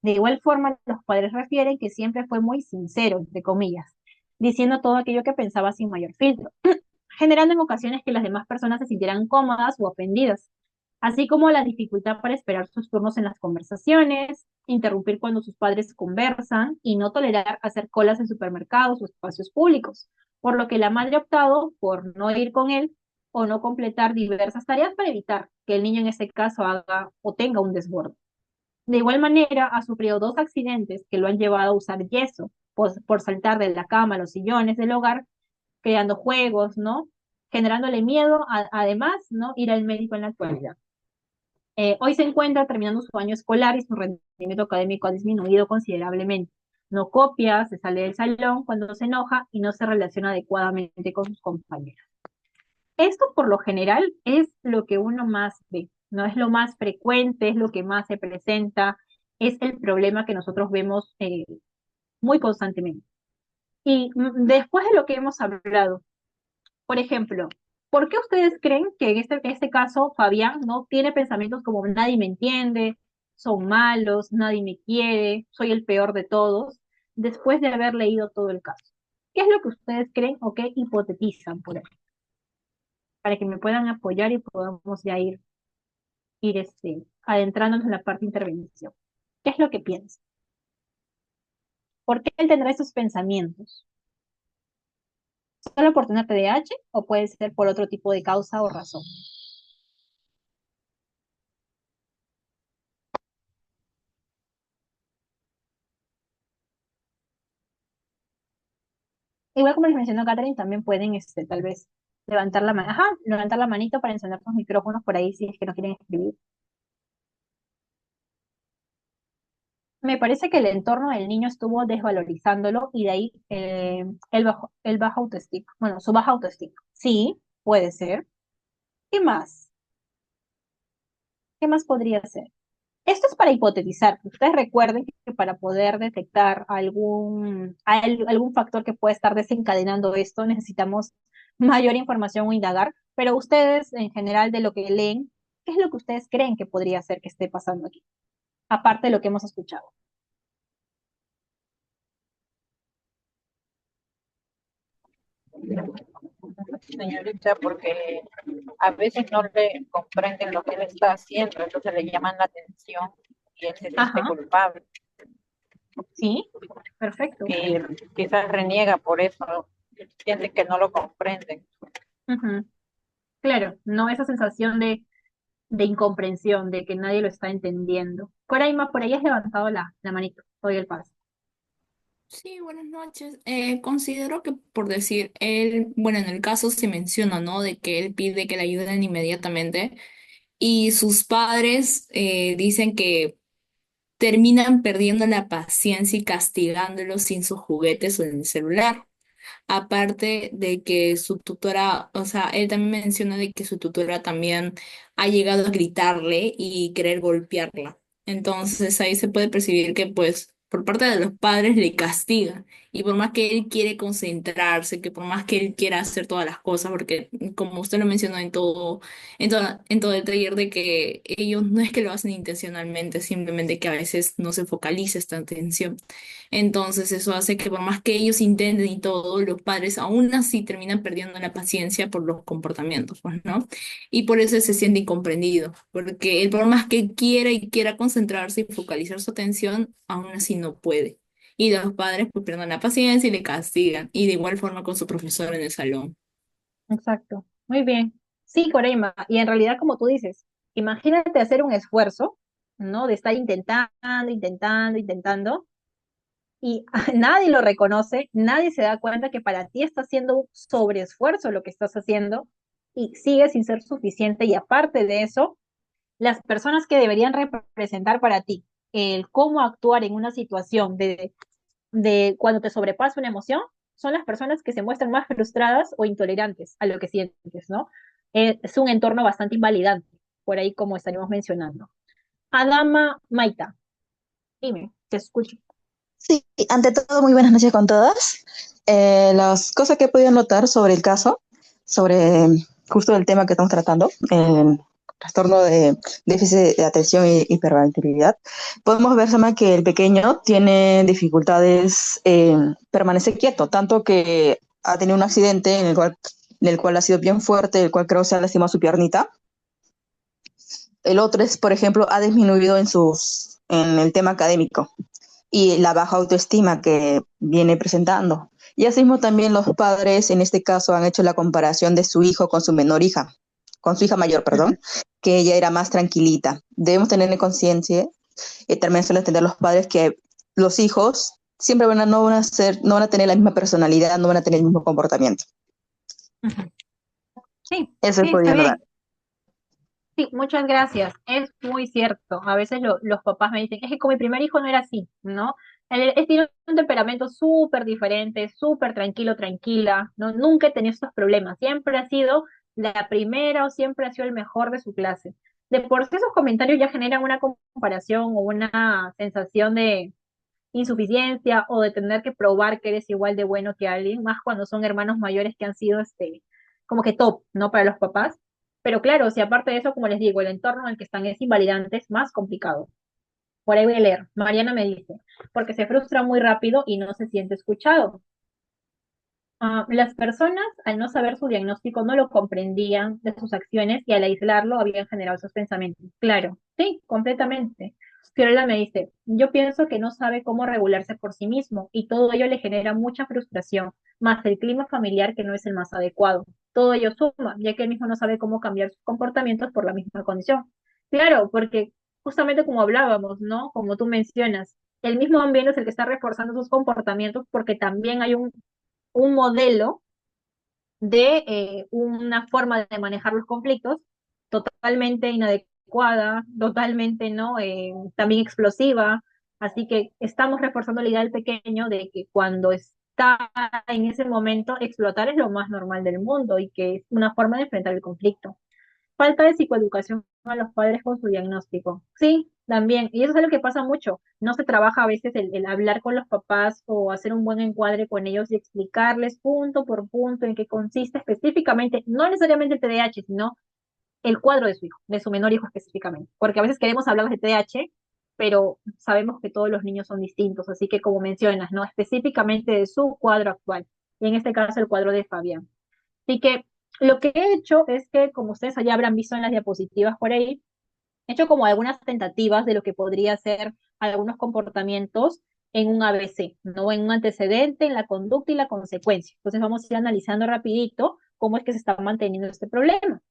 De igual forma, los padres refieren que siempre fue muy sincero, entre comillas, diciendo todo aquello que pensaba sin mayor filtro, generando en ocasiones que las demás personas se sintieran cómodas o ofendidas, así como la dificultad para esperar sus turnos en las conversaciones, interrumpir cuando sus padres conversan y no tolerar hacer colas en supermercados o espacios públicos, por lo que la madre ha optado por no ir con él o no completar diversas tareas para evitar que el niño en este caso haga o tenga un desborde. De igual manera, ha sufrido dos accidentes que lo han llevado a usar yeso por saltar de la cama a los sillones del hogar, creando juegos, ¿no? Generándole miedo, además, ¿no? Ir al médico en la actualidad. Hoy se encuentra terminando su año escolar y su rendimiento académico ha disminuido considerablemente. No copia, se sale del salón cuando se enoja y no se relaciona adecuadamente con sus compañeros. Esto por lo general es lo que uno más ve, no es lo más frecuente, es lo que más se presenta, es el problema que nosotros vemos muy constantemente. Y después de lo que hemos hablado, por ejemplo, ¿por qué ustedes creen que en este caso Fabián no tiene pensamientos como nadie me entiende, son malos, nadie me quiere, soy el peor de todos, después de haber leído todo el caso? ¿Qué es lo que ustedes creen o qué hipotetizan por ahí? Para que me puedan apoyar y podamos ya ir adentrándonos en la parte de intervención. ¿Qué es lo que piensa? ¿Por qué él tendrá esos pensamientos? ¿Solo por tener TDAH o puede ser por otro tipo de causa o razón? Igual como les mencionó Catherine, también pueden tal vez levantar la mano, ajá, levantar la manito para encender sus micrófonos por ahí si es que no quieren escribir. Me parece que el entorno del niño estuvo desvalorizándolo y de ahí el baja autoestima. Bueno, su baja autoestima. Sí, puede ser. ¿Qué más? ¿Qué más podría ser? Esto es para hipotetizar. Ustedes recuerden que para poder detectar algún factor que pueda estar desencadenando esto, necesitamos mayor información o indagar, pero ustedes, en general, de lo que leen, ¿qué es lo que ustedes creen que podría ser que esté pasando aquí? Aparte de lo que hemos escuchado. Señorita, porque a veces no le comprenden lo que él está haciendo, entonces le llaman la atención y él se siente Ajá, culpable sí, perfecto. y quizás reniega por eso, siente que no lo comprenden. Ujú. Claro, no esa sensación de incomprensión, de que nadie lo está entendiendo. Coraima, por ahí has levantado la manito, doy el paso. Sí, buenas noches. Considero que, por decir, él, bueno, en el caso se menciona, ¿no? De que él pide que le ayuden inmediatamente y sus padres dicen que terminan perdiendo la paciencia y castigándolo sin sus juguetes o en el celular. Aparte de que su tutora, o sea, él también menciona de que su tutora también ha llegado a gritarle y querer golpearla. Entonces ahí se puede percibir que pues por parte de los padres le castiga. Y por más que él quiere concentrarse, que por más que él quiera hacer todas las cosas, porque como usted lo mencionó en todo el taller, de que ellos no es que lo hacen intencionalmente, simplemente que a veces no se focaliza esta atención. Entonces eso hace que por más que ellos intenten y todo, los padres aún así terminan perdiendo la paciencia por los comportamientos, pues, ¿no? Y por eso se siente incomprendido, porque él por más que quiera y quiera concentrarse y focalizar su atención, aún así no puede. Y los padres pues pierden la paciencia y le castigan, y de igual forma con su profesor en el salón. Exacto, muy bien. Sí, Coreima, y en realidad como tú dices, imagínate hacer un esfuerzo, ¿no? De estar intentando, y nadie lo reconoce, nadie se da cuenta que para ti está haciendo un sobreesfuerzo lo que estás haciendo y sigue sin ser suficiente. Y aparte de eso, las personas que deberían representar para ti el cómo actuar en una situación de cuando te sobrepasa una emoción, son las personas que se muestran más frustradas o intolerantes a lo que sientes, ¿no? Es un entorno bastante invalidante, por ahí como estaríamos mencionando. Adama Maita, dime, te escucho. Sí, ante todo, muy buenas noches con todas. Las cosas que he podido notar sobre el caso, sobre justo el tema que estamos tratando, el trastorno de déficit de atención y hiperactividad, podemos ver, Sama, que el pequeño tiene dificultades en permanecer quieto, tanto que ha tenido un accidente en el cual ha sido bien fuerte, el cual creo se ha lastimado su piernita. El otro es, por ejemplo, ha disminuido en el tema académico y la baja autoestima que viene presentando. Y asimismo también los padres en este caso han hecho la comparación de su hijo con su menor hija, con su hija mayor, perdón, que ella era más tranquilita. Debemos tener en conciencia, también suelen entender los padres que los hijos siempre no van a tener la misma personalidad, no van a tener el mismo comportamiento. Ujú. Sí, Eso he sí, está podido notar. bien. Sí, muchas gracias. Es muy cierto. A veces los papás me dicen, es que con mi primer hijo no era así, ¿no? Él tiene un temperamento súper diferente, súper tranquilo, tranquila, ¿no? Nunca he tenido estos problemas. Siempre ha sido la primera o siempre ha sido el mejor de su clase. De por sí esos comentarios ya generan una comparación o una sensación de insuficiencia o de tener que probar que eres igual de bueno que alguien, más cuando son hermanos mayores que han sido como que top, ¿no? Para los papás. Pero claro, si aparte de eso, como les digo, el entorno en el que están es invalidante, es más complicado. Por ahí voy a leer. Mariana me dice, porque se frustra muy rápido y no se siente escuchado. Las personas, al no saber su diagnóstico, no lo comprendían de sus acciones y al aislarlo habían generado esos pensamientos. Claro, sí, completamente. Fiorella me dice, yo pienso que no sabe cómo regularse por sí mismo y todo ello le genera mucha frustración, más el clima familiar que no es el más adecuado. Todo ello suma, ya que él mismo no sabe cómo cambiar sus comportamientos por la misma condición. Claro, porque justamente como hablábamos, ¿no? Como tú mencionas, el mismo ambiente es el que está reforzando sus comportamientos porque también hay un modelo de una forma de manejar los conflictos totalmente inadecuada, totalmente, ¿no? También explosiva. Así que estamos reforzando la idea del pequeño de que cuando está en ese momento, explotar es lo más normal del mundo y que es una forma de enfrentar el conflicto. Falta de psicoeducación a los padres con su diagnóstico. Sí, también. Y eso es algo que pasa mucho. No se trabaja a veces el hablar con los papás o hacer un buen encuadre con ellos y explicarles punto por punto en qué consiste específicamente, no necesariamente el TDAH, sino el cuadro de su hijo, de su menor hijo específicamente. Porque a veces queremos hablar de TDAH, pero sabemos que todos los niños son distintos. Así que como mencionas, ¿no? Específicamente de su cuadro actual. Y en este caso el cuadro de Fabián. Así que lo que he hecho es que, como ustedes ya habrán visto en las diapositivas por ahí, he hecho como algunas tentativas de lo que podría ser algunos comportamientos en un ABC, ¿no? En un antecedente, en la conducta y la consecuencia. Entonces vamos a ir analizando rapidito cómo es que se está manteniendo este problema.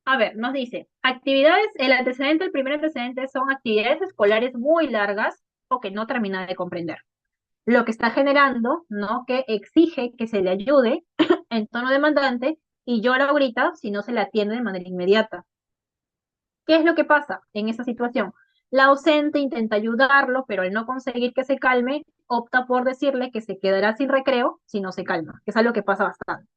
A ver, nos dice, actividades, el primer antecedente son actividades escolares muy largas o que no termina de comprender. Lo que está generando, ¿no? Que exige que se le ayude en tono demandante y llora o grita si no se le atiende de manera inmediata. ¿Qué es lo que pasa en esa situación? La docente intenta ayudarlo, pero al no conseguir que se calme, opta por decirle que se quedará sin recreo si no se calma, que es algo que pasa bastante.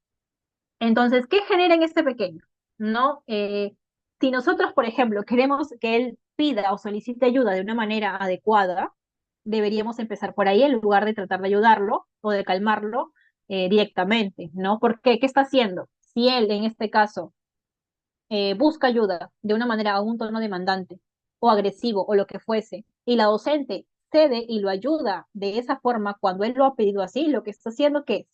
Entonces, ¿qué genera en este pequeño? ¿No? Si nosotros, por ejemplo, queremos que él pida o solicite ayuda de una manera adecuada, deberíamos empezar por ahí en lugar de tratar de ayudarlo o de calmarlo directamente, ¿no? ¿Por qué? ¿Qué está haciendo? Si él, en este caso, busca ayuda de una manera a un tono demandante o agresivo o lo que fuese, y la docente cede y lo ayuda de esa forma cuando él lo ha pedido así, lo que está haciendo que es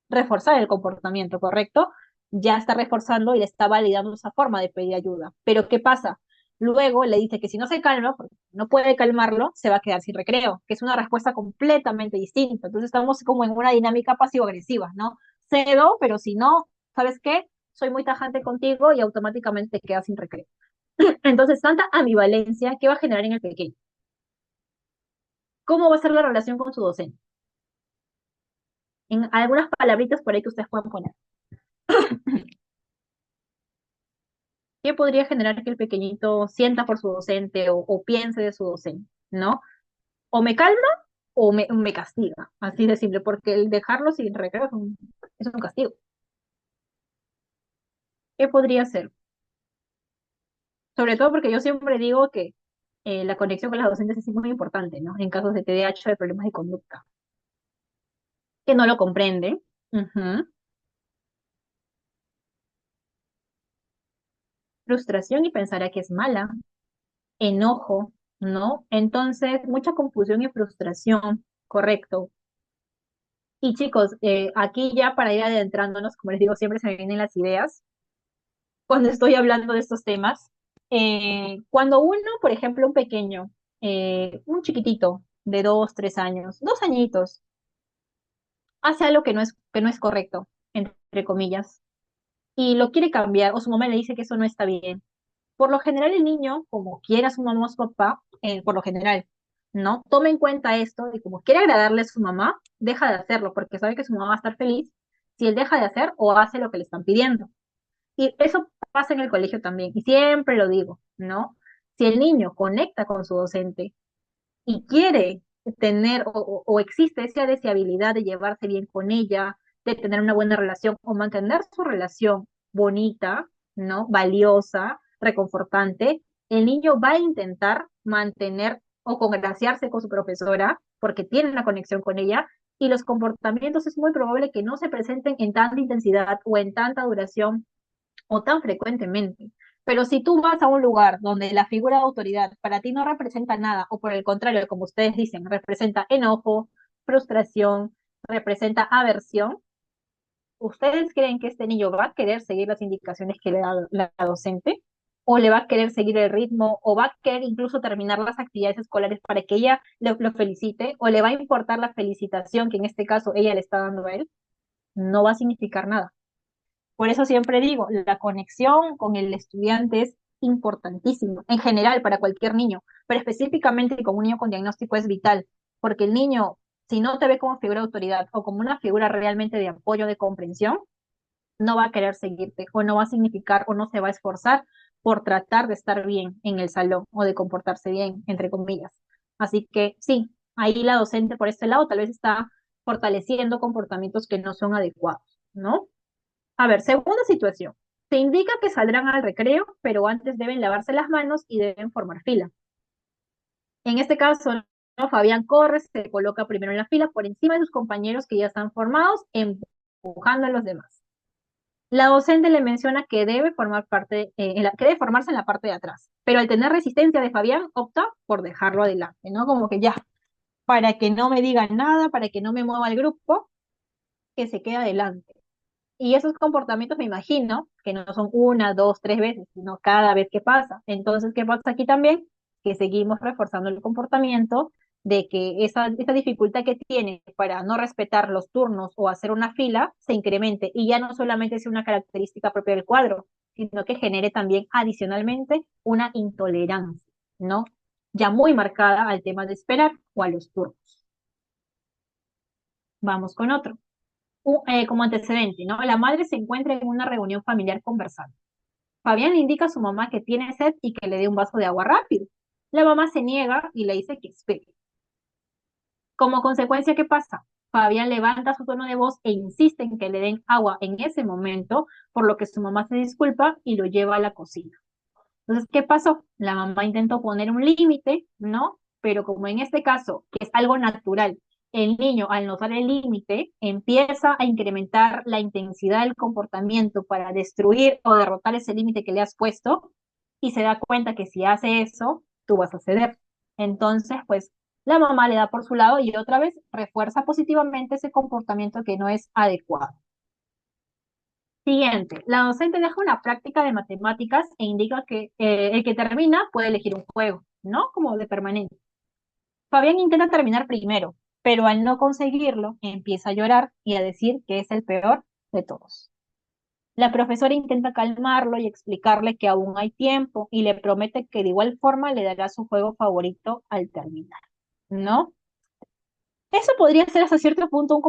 reforzar el comportamiento, ¿correcto? Ya está reforzando y le está validando esa forma de pedir ayuda. Pero ¿qué pasa? Luego le dice que si no se calma, porque no puede calmarlo, se va a quedar sin recreo, que es una respuesta completamente distinta. Entonces estamos como en una dinámica pasivo-agresiva, ¿no? Cedo, pero si no, ¿sabes qué? Soy muy tajante contigo y automáticamente te quedas sin recreo. Entonces, tanta ambivalencia, ¿qué va a generar en el pequeño? ¿Cómo va a ser la relación con su docente? En algunas palabritas por ahí que ustedes puedan poner. ¿Qué podría generar que el pequeñito sienta por su docente o piense de su docente? ¿No? O me calma o me castiga. Así de simple, porque el dejarlo sin recreo es un castigo. ¿Qué podría ser? Sobre todo porque yo siempre digo que la conexión con las docentes es muy importante, ¿no? En casos de TDAH o de problemas de conducta. Que no lo comprende. Ujú. Frustración y pensará que es mala. Enojo, ¿no? Entonces, mucha confusión y frustración, correcto. Y chicos, aquí ya para ir adentrándonos, como les digo, siempre se me vienen las ideas cuando estoy hablando de estos temas. Cuando uno, por ejemplo, un pequeño, un chiquitito de 2, 3 años, 2 añitos, hace algo que no es correcto, entre comillas, y lo quiere cambiar, o su mamá le dice que eso no está bien. Por lo general, el niño, como quiera su mamá o su papá, por lo general, ¿no? Toma en cuenta esto y como quiere agradarle a su mamá, deja de hacerlo porque sabe que su mamá va a estar feliz si él deja de hacer o hace lo que le están pidiendo. Y eso pasa en el colegio también, y siempre lo digo, ¿no? Si el niño conecta con su docente y quiere tener o existe esa deseabilidad de llevarse bien con ella, de tener una buena relación o mantener su relación bonita, ¿no? Valiosa, reconfortante, el niño va a intentar mantener o congraciarse con su profesora porque tiene una conexión con ella y los comportamientos es muy probable que no se presenten en tanta intensidad o en tanta duración o tan frecuentemente. Pero si tú vas a un lugar donde la figura de autoridad para ti no representa nada, o por el contrario, como ustedes dicen, representa enojo, frustración, representa aversión, ¿ustedes creen que este niño va a querer seguir las indicaciones que le da la docente? ¿O le va a querer seguir el ritmo? ¿O va a querer incluso terminar las actividades escolares para que ella lo felicite? ¿O le va a importar la felicitación que en este caso ella le está dando a él? No va a significar nada. Por eso siempre digo, la conexión con el estudiante es importantísimo, en general para cualquier niño, pero específicamente con un niño con diagnóstico es vital, porque el niño, si no te ve como figura de autoridad o como una figura realmente de apoyo, de comprensión, no va a querer seguirte o no va a significar o no se va a esforzar por tratar de estar bien en el salón o de comportarse bien, entre comillas. Así que sí, ahí la docente por este lado tal vez está fortaleciendo comportamientos que no son adecuados, ¿no? A ver, segunda situación. Se indica que saldrán al recreo, pero antes deben lavarse las manos y deben formar fila. En este caso, ¿no? Fabián corre, se coloca primero en la fila por encima de sus compañeros que ya están formados, empujando a los demás. La docente le menciona que debe formar parte, que debe formarse en la parte de atrás, pero al tener resistencia de Fabián, opta por dejarlo adelante, ¿no? Como que ya, para que no me digan nada, para que no me mueva el grupo, que se quede adelante. Y esos comportamientos me imagino que no son 1, 2, 3 veces, sino cada vez que pasa. Entonces, ¿qué pasa aquí también? Que seguimos reforzando el comportamiento de que esa dificultad que tiene para no respetar los turnos o hacer una fila se incremente y ya no solamente es una característica propia del cuadro, sino que genere también adicionalmente una intolerancia, ¿no? Ya muy marcada al tema de esperar o a los turnos. Vamos con otro. Como antecedente, ¿no? La madre se encuentra en una reunión familiar conversando. Fabián le indica a su mamá que tiene sed y que le dé un vaso de agua rápido. La mamá se niega y le dice que espere. Como consecuencia, ¿qué pasa? Fabián levanta su tono de voz e insiste en que le den agua en ese momento, por lo que su mamá se disculpa y lo lleva a la cocina. Entonces, ¿qué pasó? La mamá intentó poner un límite, ¿no? Pero como en este caso, que es algo natural, el niño al notar el límite empieza a incrementar la intensidad del comportamiento para destruir o derrotar ese límite que le has puesto y se da cuenta que si hace eso, tú vas a ceder. Entonces, pues la mamá le da por su lado y otra vez refuerza positivamente ese comportamiento que no es adecuado. Siguiente, la docente deja una práctica de matemáticas e indica que el que termina puede elegir un juego, ¿no? Como de permanente. Fabián intenta terminar primero, pero al no conseguirlo, empieza a llorar y a decir que es el peor de todos. La profesora intenta calmarlo y explicarle que aún hay tiempo y le promete que de igual forma le dará su juego favorito al terminar, ¿no? Eso podría ser hasta cierto punto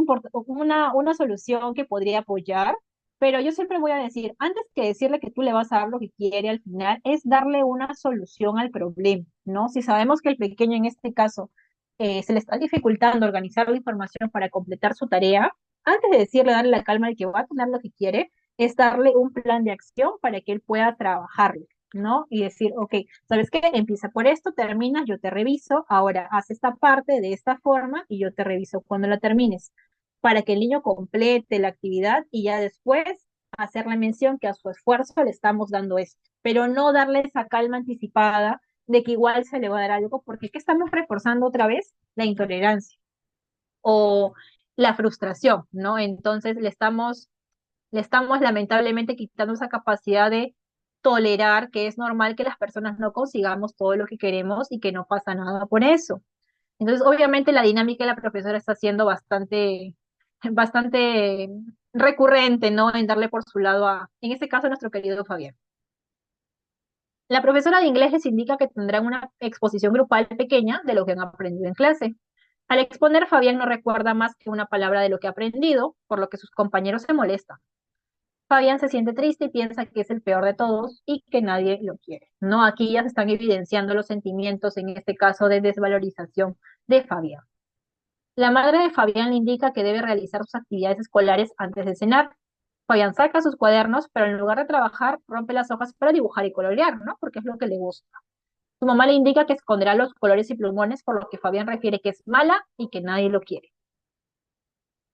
una solución que podría apoyar, pero yo siempre voy a decir, antes que decirle que tú le vas a dar lo que quiere al final, es darle una solución al problema, ¿no? Si sabemos que el pequeño en este caso se le está dificultando organizar la información para completar su tarea, antes de decirle, darle la calma de que va a tener lo que quiere, es darle un plan de acción para que él pueda trabajarlo, ¿no? Y decir, ok, ¿sabes qué? Empieza por esto, termina, yo te reviso, ahora haz esta parte de esta forma y yo te reviso cuando la termines, para que el niño complete la actividad y ya después hacerle mención que a su esfuerzo le estamos dando esto, pero no darle esa calma anticipada de que igual se le va a dar algo, porque es que estamos reforzando otra vez la intolerancia o la frustración, ¿no? Entonces le estamos lamentablemente quitando esa capacidad de tolerar que es normal que las personas no consigamos todo lo que queremos y que no pasa nada por eso. Entonces, obviamente la dinámica de la profesora está siendo bastante recurrente, ¿no? En darle por su lado en este caso, a nuestro querido Fabián. La profesora de inglés les indica que tendrán una exposición grupal pequeña de lo que han aprendido en clase. Al exponer, Fabián no recuerda más que una palabra de lo que ha aprendido, por lo que sus compañeros se molestan. Fabián se siente triste y piensa que es el peor de todos y que nadie lo quiere, ¿no? Aquí ya se están evidenciando los sentimientos, en este caso de desvalorización de Fabián. La madre de Fabián le indica que debe realizar sus actividades escolares antes de cenar. Fabián saca sus cuadernos, pero en lugar de trabajar, rompe las hojas para dibujar y colorear, ¿no? Porque es lo que le gusta. Su mamá le indica que esconderá los colores y plumones, por lo que Fabián refiere que es mala y que nadie lo quiere.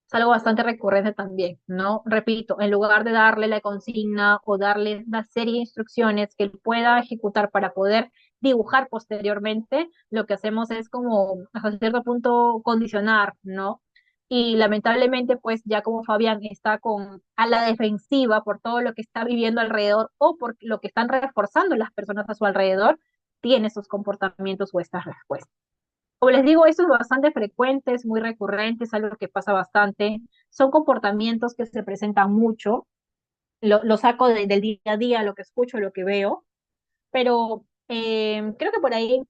Es algo bastante recurrente también, ¿no? Repito, en lugar de darle la consigna o darle una serie de instrucciones que él pueda ejecutar para poder dibujar posteriormente, lo que hacemos es como hasta cierto punto condicionar, ¿no? Y lamentablemente, pues ya como Fabián está a la defensiva por todo lo que está viviendo alrededor o por lo que están reforzando las personas a su alrededor, tiene esos comportamientos o estas respuestas. Como les digo, esto es bastante frecuente, es muy recurrente, es algo que pasa bastante. Son comportamientos que se presentan mucho. Lo saco del día a día, lo que escucho, lo que veo. Pero creo que por ahí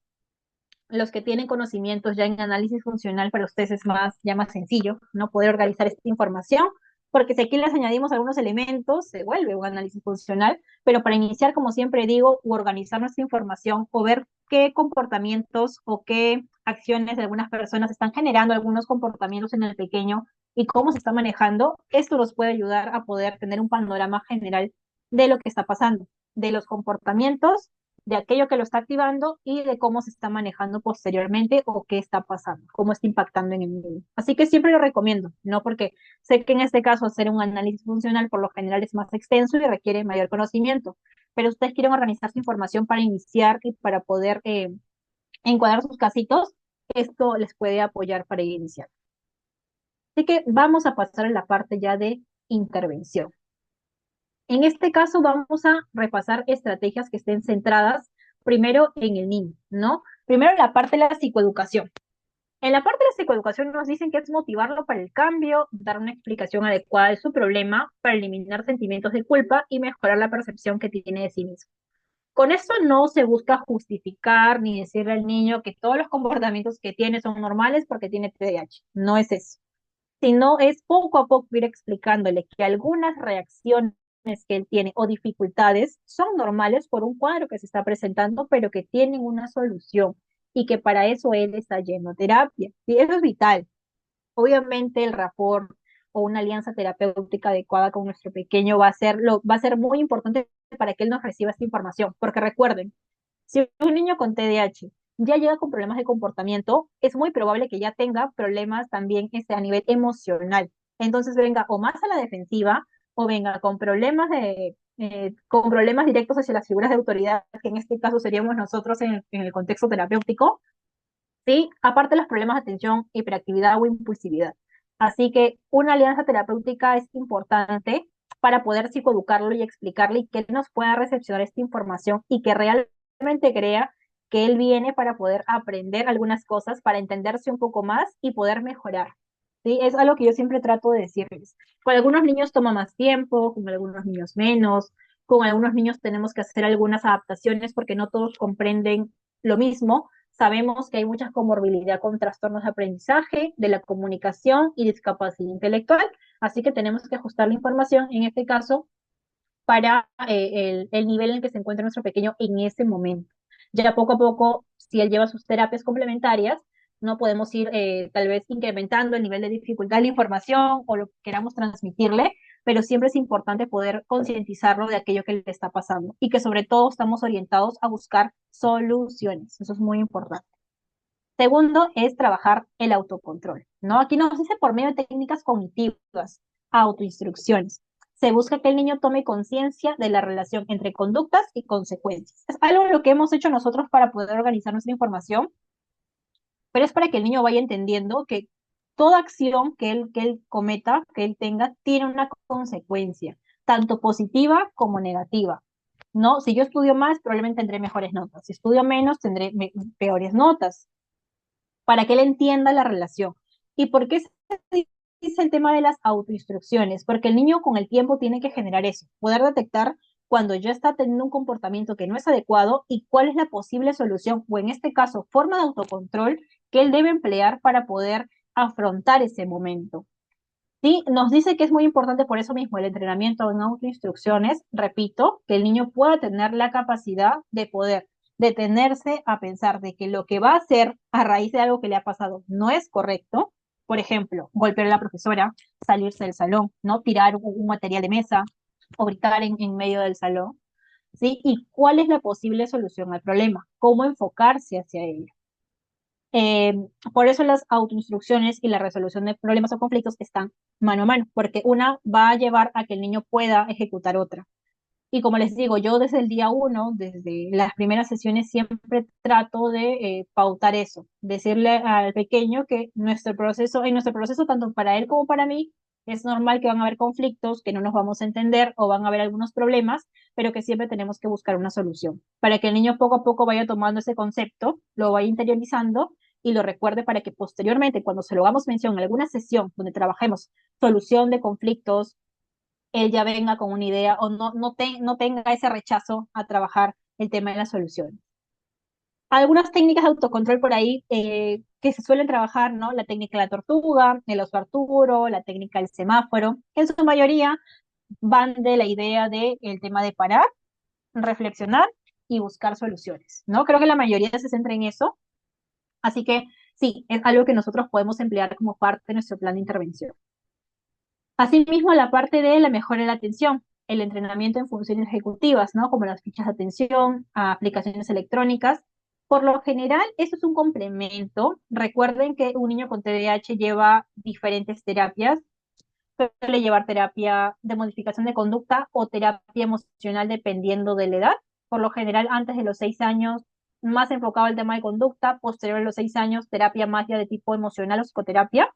los que tienen conocimientos ya en análisis funcional, para ustedes es ya más sencillo, ¿no? Poder organizar esta información, porque si aquí les añadimos algunos elementos, se vuelve un análisis funcional, pero para iniciar, como siempre digo, u organizar nuestra información o ver qué comportamientos o qué acciones de algunas personas están generando algunos comportamientos en el pequeño y cómo se está manejando, esto nos puede ayudar a poder tener un panorama general de lo que está pasando, de los comportamientos, de aquello que lo está activando y de cómo se está manejando posteriormente o qué está pasando, cómo está impactando en el niño. Así que siempre lo recomiendo, ¿no? Porque sé que en este caso hacer un análisis funcional por lo general es más extenso y requiere mayor conocimiento, pero ustedes quieren organizar su información para iniciar y para poder encuadrar sus casitos, esto les puede apoyar para iniciar. Así que vamos a pasar a la parte ya de intervención. En este caso vamos a repasar estrategias que estén centradas primero en el niño, ¿no? Primero la parte de la psicoeducación. En la parte de la psicoeducación nos dicen que es motivarlo para el cambio, dar una explicación adecuada de su problema para eliminar sentimientos de culpa y mejorar la percepción que tiene de sí mismo. Con esto no se busca justificar ni decirle al niño que todos los comportamientos que tiene son normales porque tiene TDAH. No es eso, sino es poco a poco ir explicándole que algunas reacciones que él tiene o dificultades son normales por un cuadro que se está presentando, pero que tienen una solución y que para eso él está yendo a terapia. Y eso es vital. Obviamente el rapport o una alianza terapéutica adecuada con nuestro pequeño va a ser muy importante para que él nos reciba esta información, porque recuerden, si un niño con TDAH ya llega con problemas de comportamiento, es muy probable que ya tenga problemas también a nivel emocional. Entonces venga o más a la defensiva o venga con problemas directos hacia las figuras de autoridad, que en este caso seríamos nosotros en el contexto terapéutico, ¿sí? Aparte de los problemas de atención, hiperactividad o impulsividad. Así que una alianza terapéutica es importante para poder psicoeducarlo y explicarle y que él nos pueda recepcionar esta información y que realmente crea que él viene para poder aprender algunas cosas, para entenderse un poco más y poder mejorar. ¿Sí? Es algo que yo siempre trato de decirles. Con algunos niños toma más tiempo, con algunos niños menos, con algunos niños tenemos que hacer algunas adaptaciones porque no todos comprenden lo mismo. Sabemos que hay mucha comorbilidad con trastornos de aprendizaje, de la comunicación y discapacidad intelectual, así que tenemos que ajustar la información, en este caso, para el nivel en el que se encuentra nuestro pequeño en ese momento. Ya poco a poco, si él lleva sus terapias complementarias, no podemos ir tal vez incrementando el nivel de dificultad de la información o lo que queramos transmitirle, pero siempre es importante poder concientizarlo de aquello que le está pasando y que sobre todo estamos orientados a buscar soluciones. Eso es muy importante. Segundo es trabajar el autocontrol, ¿no? Aquí nos dice por medio de técnicas cognitivas, autoinstrucciones. Se busca que el niño tome conciencia de la relación entre conductas y consecuencias. Es algo lo que hemos hecho nosotros para poder organizar nuestra información, pero es para que el niño vaya entendiendo que toda acción que él cometa, que él tenga, tiene una consecuencia, tanto positiva como negativa. ¿No? Si yo estudio más, probablemente tendré mejores notas. Si estudio menos, tendré peores notas para que él entienda la relación. ¿Y por qué se dice el tema de las autoinstrucciones? Porque el niño con el tiempo tiene que generar eso, poder detectar cuando ya está teniendo un comportamiento que no es adecuado y cuál es la posible solución, o en este caso, forma de autocontrol que él debe emplear para poder afrontar ese momento. Sí, nos dice que es muy importante por eso mismo el entrenamiento en autoinstrucciones, repito, que el niño pueda tener la capacidad de poder detenerse a pensar de que lo que va a hacer a raíz de algo que le ha pasado no es correcto. Por ejemplo, golpear a la profesora, salirse del salón, ¿no? Tirar un material de mesa o gritar en medio del salón, ¿sí? ¿Y cuál es la posible solución al problema? ¿Cómo enfocarse hacia ello? Eh, por eso las autoinstrucciones y la resolución de problemas o conflictos están mano a mano, porque una va a llevar a que el niño pueda ejecutar otra. Y como les digo, yo desde el día uno, desde las primeras sesiones, siempre trato de pautar eso, decirle al pequeño que en nuestro proceso, tanto para él como para mí, es normal que van a haber conflictos, que no nos vamos a entender o van a haber algunos problemas, pero que siempre tenemos que buscar una solución, para que el niño poco a poco vaya tomando ese concepto, lo vaya interiorizando y lo recuerde para que posteriormente, cuando se lo hagamos mención en alguna sesión donde trabajemos solución de conflictos, él ya venga con una idea o no tenga ese rechazo a trabajar el tema de la solución. Algunas técnicas de autocontrol por ahí que se suelen trabajar, ¿no? La técnica de la tortuga, el oso Arturo, la técnica del semáforo, en su mayoría van de la idea del tema de parar, reflexionar y buscar soluciones, ¿no? Creo que la mayoría se centra en eso, así que sí, es algo que nosotros podemos emplear como parte de nuestro plan de intervención. Asimismo, la parte de la mejora de la atención, el entrenamiento en funciones ejecutivas, ¿no? Como las fichas de atención, aplicaciones electrónicas. Por lo general, esto es un complemento. Recuerden que un niño con TDAH lleva diferentes terapias. Suele llevar terapia de modificación de conducta o terapia emocional dependiendo de la edad. Por lo general, antes de los 6 años, más enfocado al tema de conducta. Posterior a los 6 años, terapia más ya de tipo emocional o psicoterapia.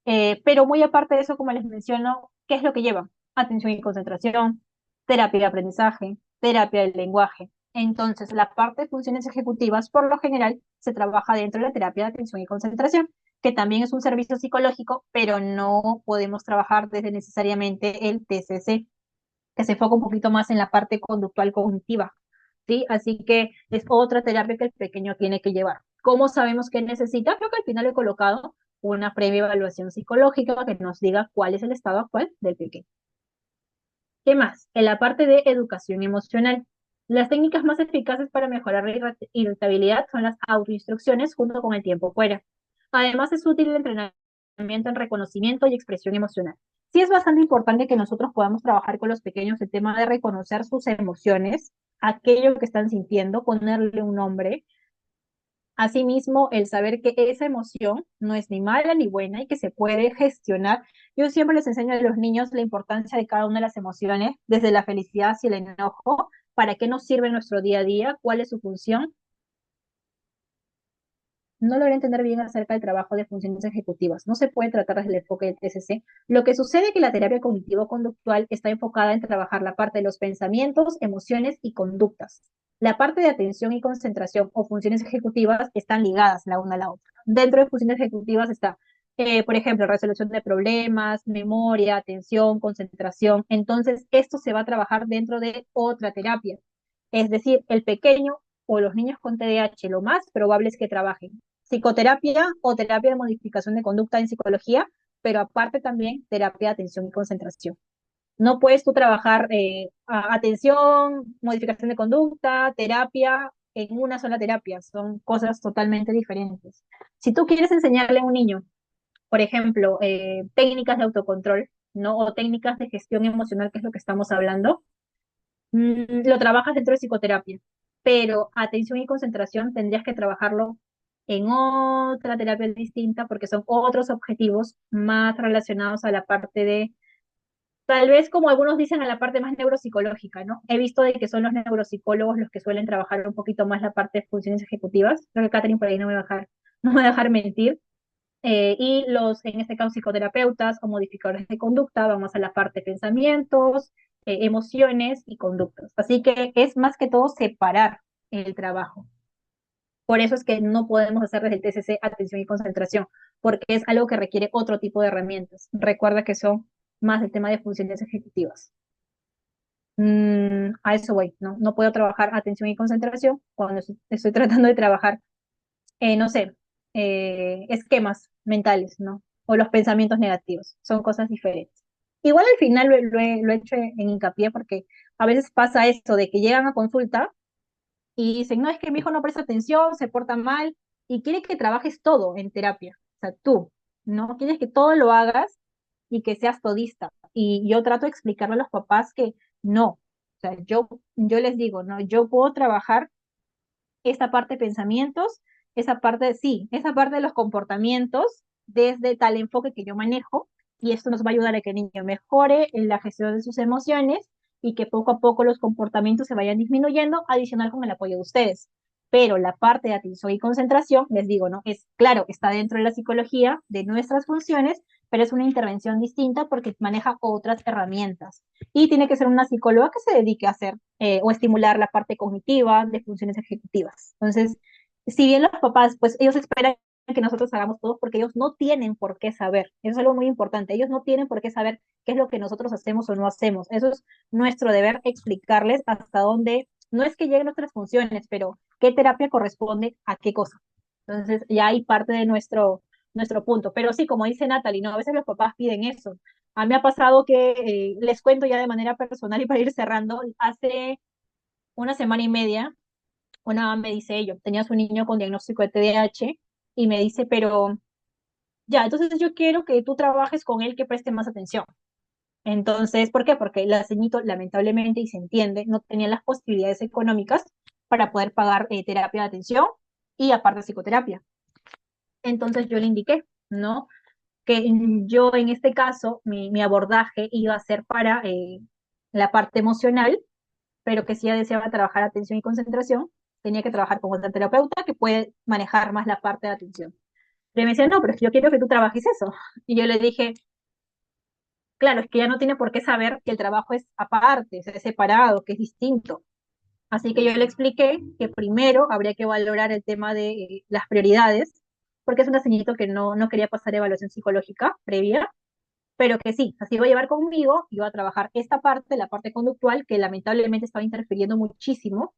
Pero muy aparte de eso, como les menciono, ¿qué es lo que lleva? Atención y concentración, terapia de aprendizaje, terapia del lenguaje. Entonces, la parte de funciones ejecutivas, por lo general, se trabaja dentro de la terapia de atención y concentración, que también es un servicio psicológico, pero no podemos trabajar desde necesariamente el TCC, que se enfoca un poquito más en la parte conductual cognitiva, ¿sí? Así que es otra terapia que el pequeño tiene que llevar. ¿Cómo sabemos qué necesita? Creo que al final he colocado una previa evaluación psicológica que nos diga cuál es el estado actual del pequeño. ¿Qué más? En la parte de educación emocional. Las técnicas más eficaces para mejorar la irritabilidad son las autoinstrucciones junto con el tiempo fuera. Además, es útil el entrenamiento en reconocimiento y expresión emocional. Sí es bastante importante que nosotros podamos trabajar con los pequeños el tema de reconocer sus emociones, aquello que están sintiendo, ponerle un nombre. Asimismo, el saber que esa emoción no es ni mala ni buena y que se puede gestionar. Yo siempre les enseño a los niños la importancia de cada una de las emociones, desde la felicidad hacia el enojo, para qué nos sirve en nuestro día a día, cuál es su función. No logré entender bien acerca del trabajo de funciones ejecutivas. No se puede tratar desde el enfoque del TCC. Lo que sucede es que la terapia cognitivo-conductual está enfocada en trabajar la parte de los pensamientos, emociones y conductas. La parte de atención y concentración o funciones ejecutivas están ligadas la una a la otra. Dentro de funciones ejecutivas está, por ejemplo, resolución de problemas, memoria, atención, concentración. Entonces, esto se va a trabajar dentro de otra terapia. Es decir, el pequeño o los niños con TDAH, lo más probable es que trabajen psicoterapia o terapia de modificación de conducta en psicología, pero aparte también terapia de atención y concentración. No puedes tú trabajar atención, modificación de conducta, terapia en una sola terapia, son cosas totalmente diferentes. Si tú quieres enseñarle a un niño, por ejemplo, técnicas de autocontrol, ¿no? O técnicas de gestión emocional, que es lo que estamos hablando, lo trabajas dentro de psicoterapia, pero atención y concentración tendrías que trabajarlo en otra terapia distinta porque son otros objetivos más relacionados a la parte de, tal vez como algunos dicen, a la parte más neuropsicológica, ¿no? He visto de que son los neuropsicólogos los que suelen trabajar un poquito más la parte de funciones ejecutivas. Creo que Catherine por ahí no me va a dejar, no me va a dejar mentir. Y los, en este caso, psicoterapeutas o modificadores de conducta, vamos a la parte de pensamientos, emociones y conductas. Así que es más que todo separar el trabajo. Por eso es que no podemos hacer desde el TCC atención y concentración, porque es algo que requiere otro tipo de herramientas. Recuerda que son más el tema de funciones ejecutivas. A eso voy, ¿no? No puedo trabajar atención y concentración cuando estoy tratando de trabajar no sé, esquemas mentales, ¿no? O los pensamientos negativos, son cosas diferentes. Igual al final lo he hecho en hincapié porque a veces pasa esto de que llegan a consulta y dicen, no, es que mi hijo no presta atención, se porta mal y quiere que trabajes todo en terapia, o sea, tú, ¿no? Quieres que todo lo hagas y que seas todista. Y yo trato de explicarle a los papás que no, o sea, yo les digo, no, yo puedo trabajar esa parte de pensamientos, esa parte, sí, esa parte de los comportamientos desde tal enfoque que yo manejo y esto nos va a ayudar a que el niño mejore en la gestión de sus emociones y que poco a poco los comportamientos se vayan disminuyendo, adicional con el apoyo de ustedes. Pero la parte de atención y concentración, les digo, ¿no? Es claro, está dentro de la psicología, de nuestras funciones, pero es una intervención distinta porque maneja otras herramientas. Y tiene que ser una psicóloga que se dedique a hacer o estimular la parte cognitiva de funciones ejecutivas. Entonces, si bien los papás, pues ellos esperan que nosotros hagamos todo porque ellos no tienen por qué saber. Eso es algo muy importante. Ellos no tienen por qué saber qué es lo que nosotros hacemos o no hacemos. Eso es nuestro deber explicarles hasta dónde, no es que lleguen nuestras funciones, pero qué terapia corresponde a qué cosa. Entonces, ya hay parte de nuestro punto. Pero sí, como dice Natalie, ¿no? A veces los papás piden eso. A mí me ha pasado que, les cuento ya de manera personal y para ir cerrando, hace una semana y media, una mamá me dice, yo tenía su niño con diagnóstico de TDAH y me dice, pero ya, entonces yo quiero que tú trabajes con él, que preste más atención. Entonces, ¿por qué? Porque la ceñito, lamentablemente, y se entiende, no tenía las posibilidades económicas para poder pagar terapia de atención y aparte psicoterapia. Entonces yo le indiqué, ¿no? Que yo en este caso, mi abordaje iba a ser para la parte emocional, pero que si ella deseaba trabajar atención y concentración, tenía que trabajar con otra terapeuta que puede manejar más la parte de atención. Pero me decía, no, pero es que yo quiero que tú trabajes eso. Y yo le dije, claro, es que ella no tiene por qué saber que el trabajo es aparte, es separado, que es distinto. Así que yo le expliqué que primero habría que valorar el tema de las prioridades, porque es un señorito que no quería pasar evaluación psicológica previa, pero que sí, así iba a llevar conmigo, iba a trabajar esta parte, la parte conductual, que lamentablemente estaba interfiriendo muchísimo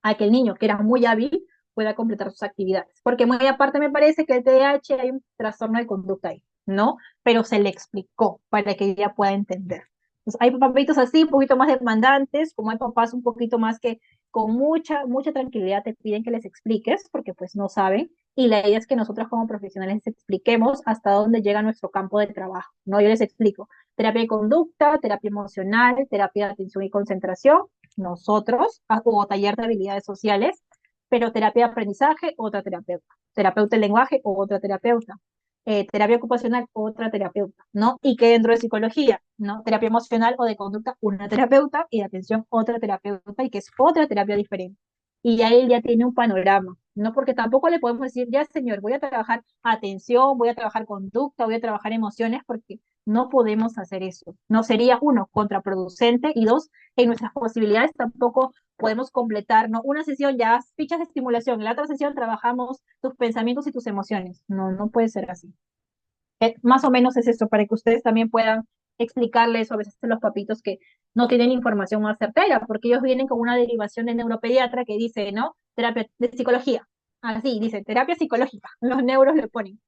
a que el niño, que era muy hábil, pueda completar sus actividades. Porque muy aparte me parece que el TDAH hay un trastorno de conducta ahí, ¿no? Pero se le explicó para que ella pueda entender. Entonces, hay papitos así, un poquito más demandantes, como hay papás un poquito más que con mucha tranquilidad te piden que les expliques, porque pues no saben, y la idea es que nosotros como profesionales les expliquemos hasta dónde llega nuestro campo de trabajo, ¿no? Yo les explico terapia de conducta, terapia emocional, terapia de atención y concentración, nosotros, o taller de habilidades sociales, pero terapia de aprendizaje, otra terapeuta, terapeuta de lenguaje, otra terapeuta, terapia ocupacional, otra terapeuta, ¿no? Y que dentro de psicología, ¿no? Terapia emocional o de conducta, una terapeuta, y de atención, otra terapeuta, y que es otra terapia diferente. Y ya él ya tiene un panorama, ¿no? Porque tampoco le podemos decir, ya señor, voy a trabajar atención, voy a trabajar conducta, voy a trabajar emociones, porque no podemos hacer eso. No sería, uno, contraproducente, y dos, en nuestras posibilidades tampoco podemos completar, ¿no? Una sesión ya fichas de estimulación, en la otra sesión trabajamos tus pensamientos y tus emociones. No puede ser así. Más o menos es eso, para que ustedes también puedan explicarles a veces a los papitos que no tienen información más certera, porque ellos vienen con una derivación de neuropediatra que dice, ¿no? Terapia de psicología. Así, dice, terapia psicológica. Los neuros le ponen.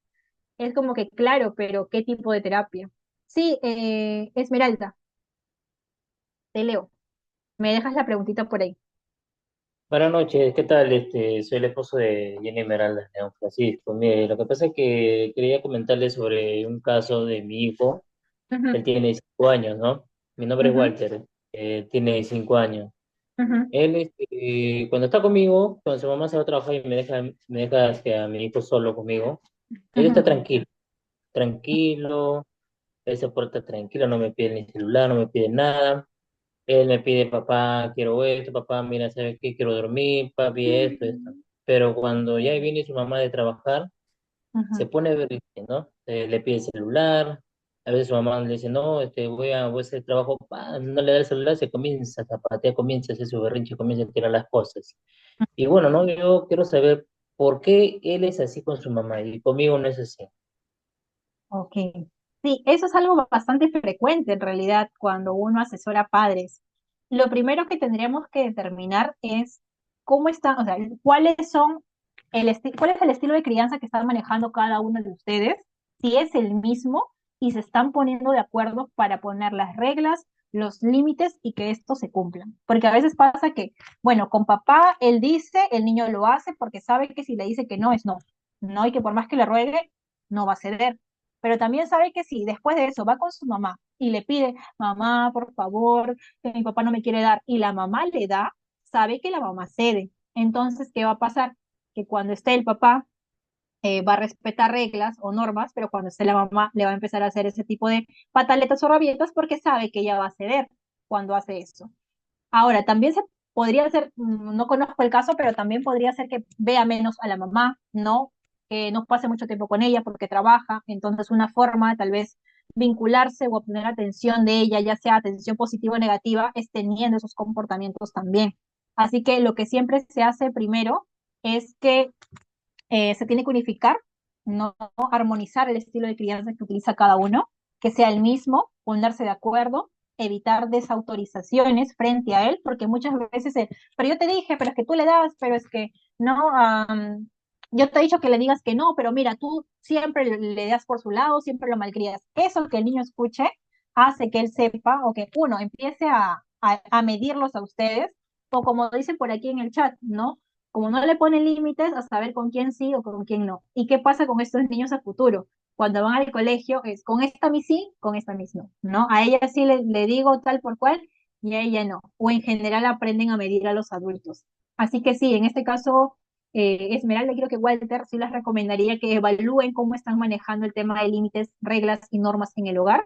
Es como que, claro, pero ¿qué tipo de terapia? Sí, Esmeralda, te leo. Me dejas la preguntita por ahí. Buenas noches, ¿qué tal? Soy el esposo de Jenny Esmeralda, de don Francisco. Mire, lo que pasa es que quería comentarle sobre un caso de mi hijo. Ujú, Él tiene 5 años, ¿no? Mi nombre es ujú, Walter, tiene 5 años. ujú, Él, cuando está conmigo, cuando su mamá se va a trabajar y me deja que a mi hijo solo conmigo, él está ujú. tranquilo, tranquilo, él se porta tranquilo, no me pide ni celular, no me pide nada. Él me pide, papá, quiero esto, papá, mira, ¿sabes qué? Quiero dormir, papi, esto. Pero cuando ya viene su mamá de trabajar, se Ujú. pone berrinche, ¿no? Le pide el celular, a veces su mamá le dice, no, voy a hacer trabajo, pa, no le da el celular, se comienza a zapatear, comienza a hacer su berrinche, comienza a tirar las cosas. Y bueno, ¿no? Yo quiero saber por qué él es así con su mamá y conmigo no es así. Ok. Sí, eso es algo bastante frecuente en realidad cuando uno asesora a padres. Lo primero que tendríamos que determinar es cómo está, o sea, cuál es el estilo de crianza que están manejando cada uno de ustedes, si es el mismo y se están poniendo de acuerdo para poner las reglas, los límites y que esto se cumplan. Porque a veces pasa que, bueno, con papá él dice, el niño lo hace porque sabe que si le dice que no es no, no, y que por más que le ruegue, no va a ceder, pero también sabe que si después de eso va con su mamá y le pide, mamá, por favor, que mi papá no me quiere dar, y la mamá le da, sabe que la mamá cede. Entonces, ¿qué va a pasar? Que cuando esté el papá va a respetar reglas o normas, pero cuando esté la mamá le va a empezar a hacer ese tipo de pataletas o rabietas porque sabe que ella va a ceder cuando hace eso. Ahora, también se podría hacer, no conozco el caso, pero también podría ser que vea menos a la mamá, ¿no? Que no pase mucho tiempo con ella porque trabaja, entonces una forma de tal vez vincularse o obtener atención de ella, ya sea atención positiva o negativa, es teniendo esos comportamientos también. Así que lo que siempre se hace primero es que se tiene que unificar, no armonizar el estilo de crianza que utiliza cada uno, que sea el mismo, ponerse de acuerdo, evitar desautorizaciones frente a él, porque muchas veces, pero yo te dije, pero es que tú le das, pero es que no, yo te he dicho que le digas que no, pero mira, tú siempre le das por su lado, siempre lo malcrías. Eso que el niño escuche hace que él sepa o que uno empiece a medirlos a ustedes, o como dicen por aquí en el chat, ¿no? Como no le ponen límites a saber con quién sí o con quién no. ¿Y qué pasa con estos niños a futuro? Cuando van al colegio es con esta mi sí, con esta mis no, ¿no? A ella sí le digo tal por cual y a ella no. O en general aprenden a medir a los adultos. Así que sí, en este caso, Esmeralda, creo que Walter sí les recomendaría que evalúen cómo están manejando el tema de límites, reglas y normas en el hogar,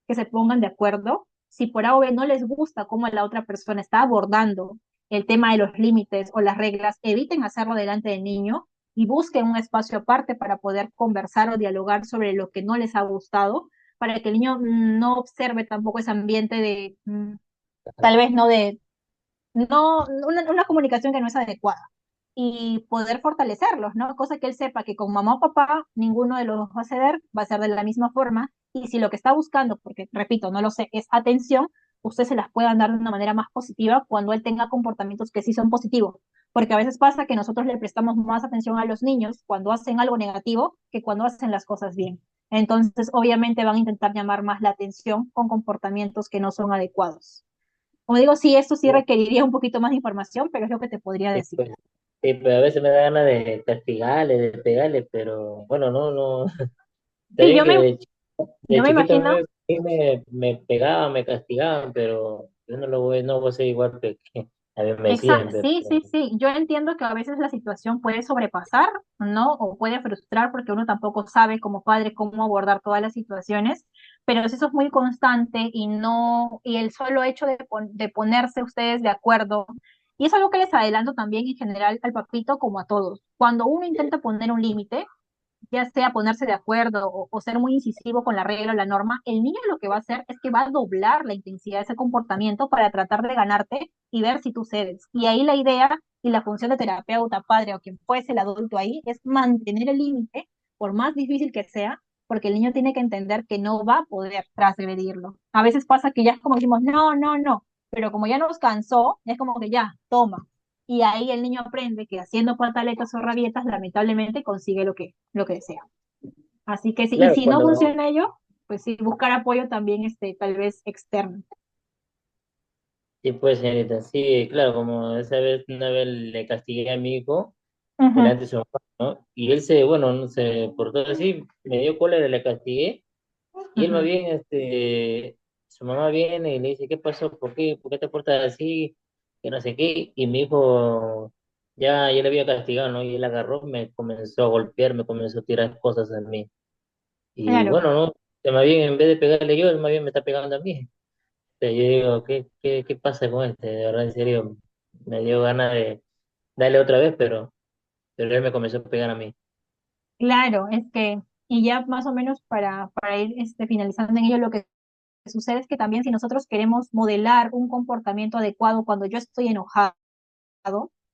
que se pongan de acuerdo. Si por A o B no les gusta cómo la otra persona está abordando el tema de los límites o las reglas, eviten hacerlo delante del niño y busquen un espacio aparte para poder conversar o dialogar sobre lo que no les ha gustado, para que el niño no observe tampoco ese ambiente de, tal vez no una comunicación que no es adecuada y poder fortalecerlos, ¿no? Cosa que él sepa que con mamá o papá ninguno de los dos va a ceder, va a ser de la misma forma, y si lo que está buscando, porque repito, no lo sé, es atención, usted se las puedan dar de una manera más positiva cuando él tenga comportamientos que sí son positivos, porque a veces pasa que nosotros le prestamos más atención a los niños cuando hacen algo negativo que cuando hacen las cosas bien. Entonces, obviamente van a intentar llamar más la atención con comportamientos que no son adecuados. Como digo, sí, esto sí requeriría un poquito más de información, pero es lo que te podría Sí, decir. pues, sí, pues a veces me da ganas de castigarle, de pegarle, pero bueno, no. Está Sí, bien que yo de me chiquito imagino. me pegaban, me castigaban, pero yo no voy a ser igual que a mí me decían, Exacto, sí, sí, sí. Yo entiendo que a veces la situación puede sobrepasar, ¿no? O puede frustrar porque uno tampoco sabe como padre cómo abordar todas las situaciones, pero si eso es muy constante y no, y el solo hecho de ponerse ustedes de acuerdo, y es algo que les adelanto también en general al papito como a todos. Cuando uno intenta poner un límite, ya sea ponerse de acuerdo o ser muy incisivo con la regla o la norma, el niño lo que va a hacer es que va a doblar la intensidad de ese comportamiento para tratar de ganarte y ver si tú cedes. Y ahí la idea y la función de terapeuta, padre o quien fuese el adulto ahí es mantener el límite, por más difícil que sea, porque el niño tiene que entender que no va a poder transgredirlo. A veces pasa que ya es como decimos, no, no, no, pero como ya nos cansó, es como que ya, toma, y ahí el niño aprende que haciendo pataletas o rabietas, lamentablemente consigue lo que desea. Así que sí, y claro, si no funciona ello, pues sí, buscar apoyo también, tal vez externo. sí, pues señorita, sí, claro, como esa vez, una vez le castigué a mi hijo Ujú, delante de su mamá, ¿no? Y él se, bueno, no se portó así, me dio cólera, le castigué, y él más ujú. bien, su mamá viene y le dice, ¿qué pasó? Por qué te portas así? Que no sé qué, y mi hijo ya le había castigado, ¿no? Y él agarró, me comenzó a golpear, me comenzó a tirar cosas a mí. Y Claro, bueno, no, que más bien en vez de pegarle yo, él más bien me está pegando a mí. Yo digo, ¿qué pasa con este? De verdad, en serio, me dio ganas de darle otra vez, pero él me comenzó a pegar a mí. claro, y ya más o menos para ir finalizando en ello, lo que sucede es que también si nosotros queremos modelar un comportamiento adecuado cuando yo estoy enojado,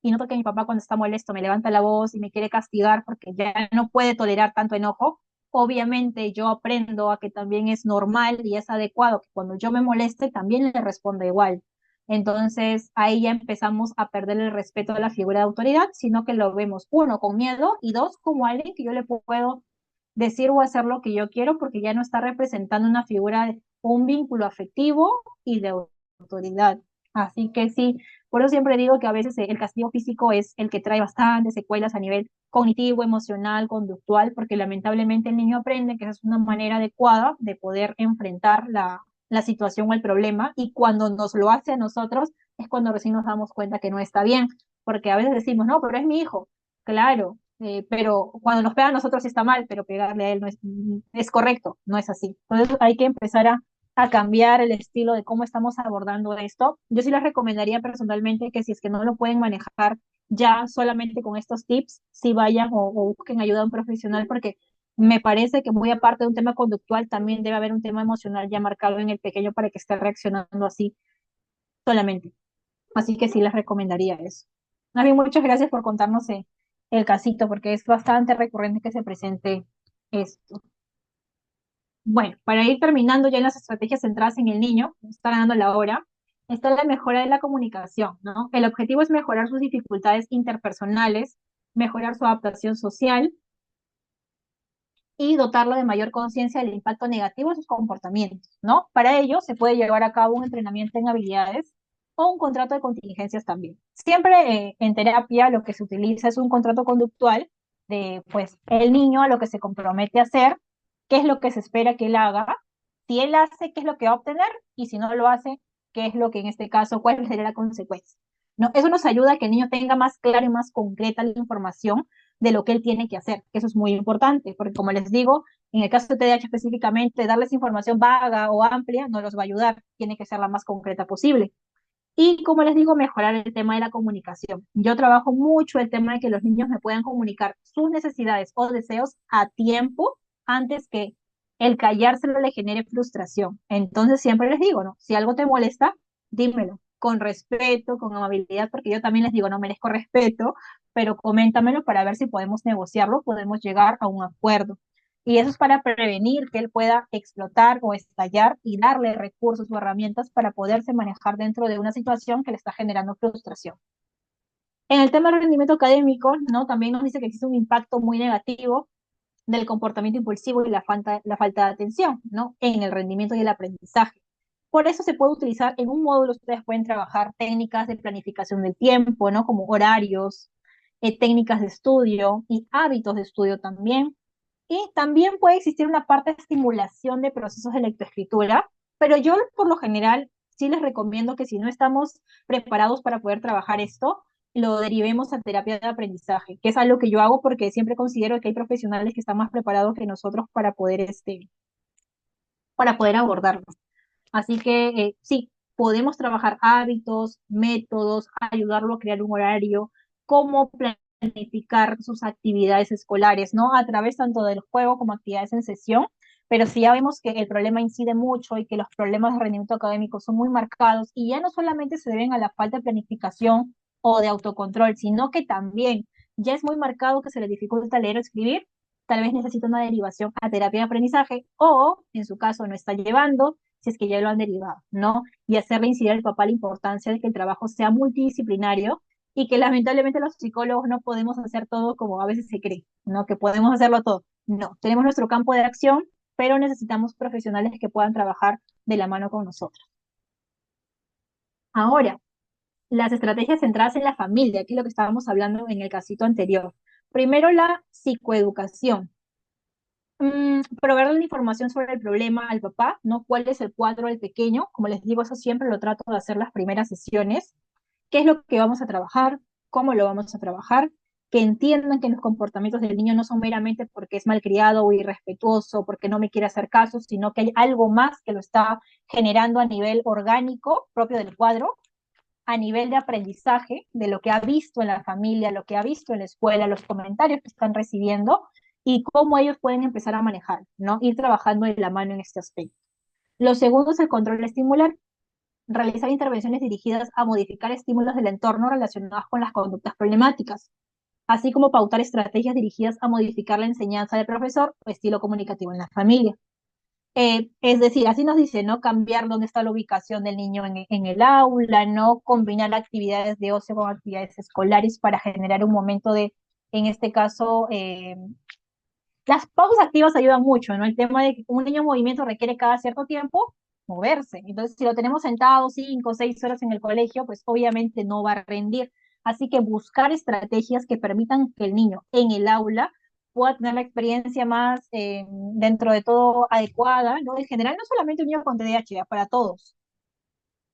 y noto que mi papá cuando está molesto me levanta la voz y me quiere castigar porque ya no puede tolerar tanto enojo, obviamente yo aprendo a que también es normal y es adecuado que cuando yo me moleste también le responda igual. Entonces ahí ya empezamos a perder el respeto a la figura de autoridad, sino que lo vemos, uno, con miedo y dos, como alguien que yo le puedo decir o hacer lo que yo quiero porque ya no está representando una figura o un vínculo afectivo y de autoridad. Así que sí, por eso siempre digo que a veces el castigo físico es el que trae bastantes secuelas a nivel cognitivo, emocional, conductual, porque lamentablemente el niño aprende que esa es una manera adecuada de poder enfrentar la situación o el problema, y cuando nos lo hace a nosotros es cuando recién nos damos cuenta que no está bien, porque a veces decimos, no, pero es mi hijo, claro, pero cuando nos pega a nosotros sí está mal, pero pegarle a él no es correcto, no es así. Entonces hay que empezar a cambiar el estilo de cómo estamos abordando esto. Yo sí les recomendaría personalmente que si es que no lo pueden manejar ya solamente con estos tips, si vayan o busquen ayuda de un profesional, porque me parece que muy aparte de un tema conductual, también debe haber un tema emocional ya marcado en el pequeño para que esté reaccionando así solamente. Así que sí les recomendaría eso. A mí muchas gracias por contarnos el casito, porque es bastante recurrente que se presente esto. Bueno, para ir terminando ya en las estrategias centradas en el niño, está ganando la hora, está la mejora de la comunicación, ¿no? El objetivo es mejorar sus dificultades interpersonales, mejorar su adaptación social y dotarlo de mayor conciencia del impacto negativo de sus comportamientos, ¿no? Para ello se puede llevar a cabo un entrenamiento en habilidades o un contrato de contingencias también. Siempre en terapia lo que se utiliza es un contrato conductual de, pues, el niño a lo que se compromete a hacer, qué es lo que se espera que él haga, si él hace, qué es lo que va a obtener, y si no lo hace, qué es lo que en este caso, cuál sería la consecuencia. ¿No? Eso nos ayuda a que el niño tenga más clara y más concreta la información de lo que él tiene que hacer, que eso es muy importante, porque como les digo, en el caso de TDAH específicamente, darles información vaga o amplia no los va a ayudar, tiene que ser la más concreta posible. Y como les digo, mejorar el tema de la comunicación. Yo trabajo mucho el tema de que los niños me puedan comunicar sus necesidades o deseos a tiempo antes que el callárselo le genere frustración. Entonces siempre les digo, ¿no? Si algo te molesta, dímelo. con respeto, con amabilidad, porque yo también les digo, no merezco respeto, pero coméntamelo para ver si podemos negociarlo, podemos llegar a un acuerdo. Y eso es para prevenir que él pueda explotar o estallar y darle recursos o herramientas para poderse manejar dentro de una situación que le está generando frustración. En el tema del rendimiento académico, ¿no? También nos dice que existe un impacto muy negativo del comportamiento impulsivo y la falta de atención, ¿no? En el rendimiento y el aprendizaje. Por eso se puede utilizar en un módulo, ustedes pueden trabajar técnicas de planificación del tiempo, ¿no? Como horarios, técnicas de estudio y hábitos de estudio también. Y también puede existir una parte de estimulación de procesos de lectoescritura, pero yo por lo general sí les recomiendo que si no estamos preparados para poder trabajar esto, lo derivemos a terapia de aprendizaje, que es algo que yo hago porque siempre considero que hay profesionales que están más preparados que nosotros para poder abordarlo. Así que sí, podemos trabajar hábitos, métodos, ayudarlo a crear un horario, cómo planificar sus actividades escolares, ¿no? A través tanto del juego como actividades en sesión, pero si ya vemos que el problema incide mucho y que los problemas de rendimiento académico son muy marcados y ya no solamente se deben a la falta de planificación o de autocontrol, sino que también ya es muy marcado que se le dificulta leer o escribir, tal vez necesita una derivación a terapia de aprendizaje o, en su caso, no está llevando si es que ya lo han derivado, ¿no? Y hacerle incidir al papá la importancia de que el trabajo sea multidisciplinario y que lamentablemente los psicólogos no podemos hacer todo como a veces se cree, ¿no? Que podemos hacerlo todo. No, tenemos nuestro campo de acción, pero necesitamos profesionales que puedan trabajar de la mano con nosotros. Ahora, las estrategias centradas en la familia, que es lo que estábamos hablando en el casito anterior. Primero, la psicoeducación. Proveerle la información sobre el problema al papá, ¿no? ¿Cuál es el cuadro del pequeño? Como les digo, eso siempre lo trato de hacer las primeras sesiones. ¿Qué es lo que vamos a trabajar? ¿Cómo lo vamos a trabajar? Que entiendan que los comportamientos del niño no son meramente porque es malcriado o irrespetuoso, porque no me quiere hacer caso, sino que hay algo más que lo está generando a nivel orgánico propio del cuadro, a nivel de aprendizaje, de lo que ha visto en la familia, lo que ha visto en la escuela, los comentarios que están recibiendo y cómo ellos pueden empezar a manejar, ¿no? Ir trabajando de la mano en este aspecto. Lo segundo es el control estimular, realizar intervenciones dirigidas a modificar estímulos del entorno relacionados con las conductas problemáticas, así como pautar estrategias dirigidas a modificar la enseñanza del profesor o estilo comunicativo en la familia. Es decir, así nos dice, ¿no? Cambiar dónde está la ubicación del niño en el aula, ¿no? Combinar actividades de ocio con actividades escolares para generar un momento de, en este caso, las pausas activas ayudan mucho, ¿no? El tema de que un niño en movimiento requiere cada cierto tiempo moverse. Entonces, si lo tenemos sentado 5 o 6 horas en el colegio, pues obviamente no va a rendir. Así que buscar estrategias que permitan que el niño en el aula pueda tener la experiencia más, dentro de todo, adecuada, ¿no? En general, no solamente un niño con TDAH, para todos.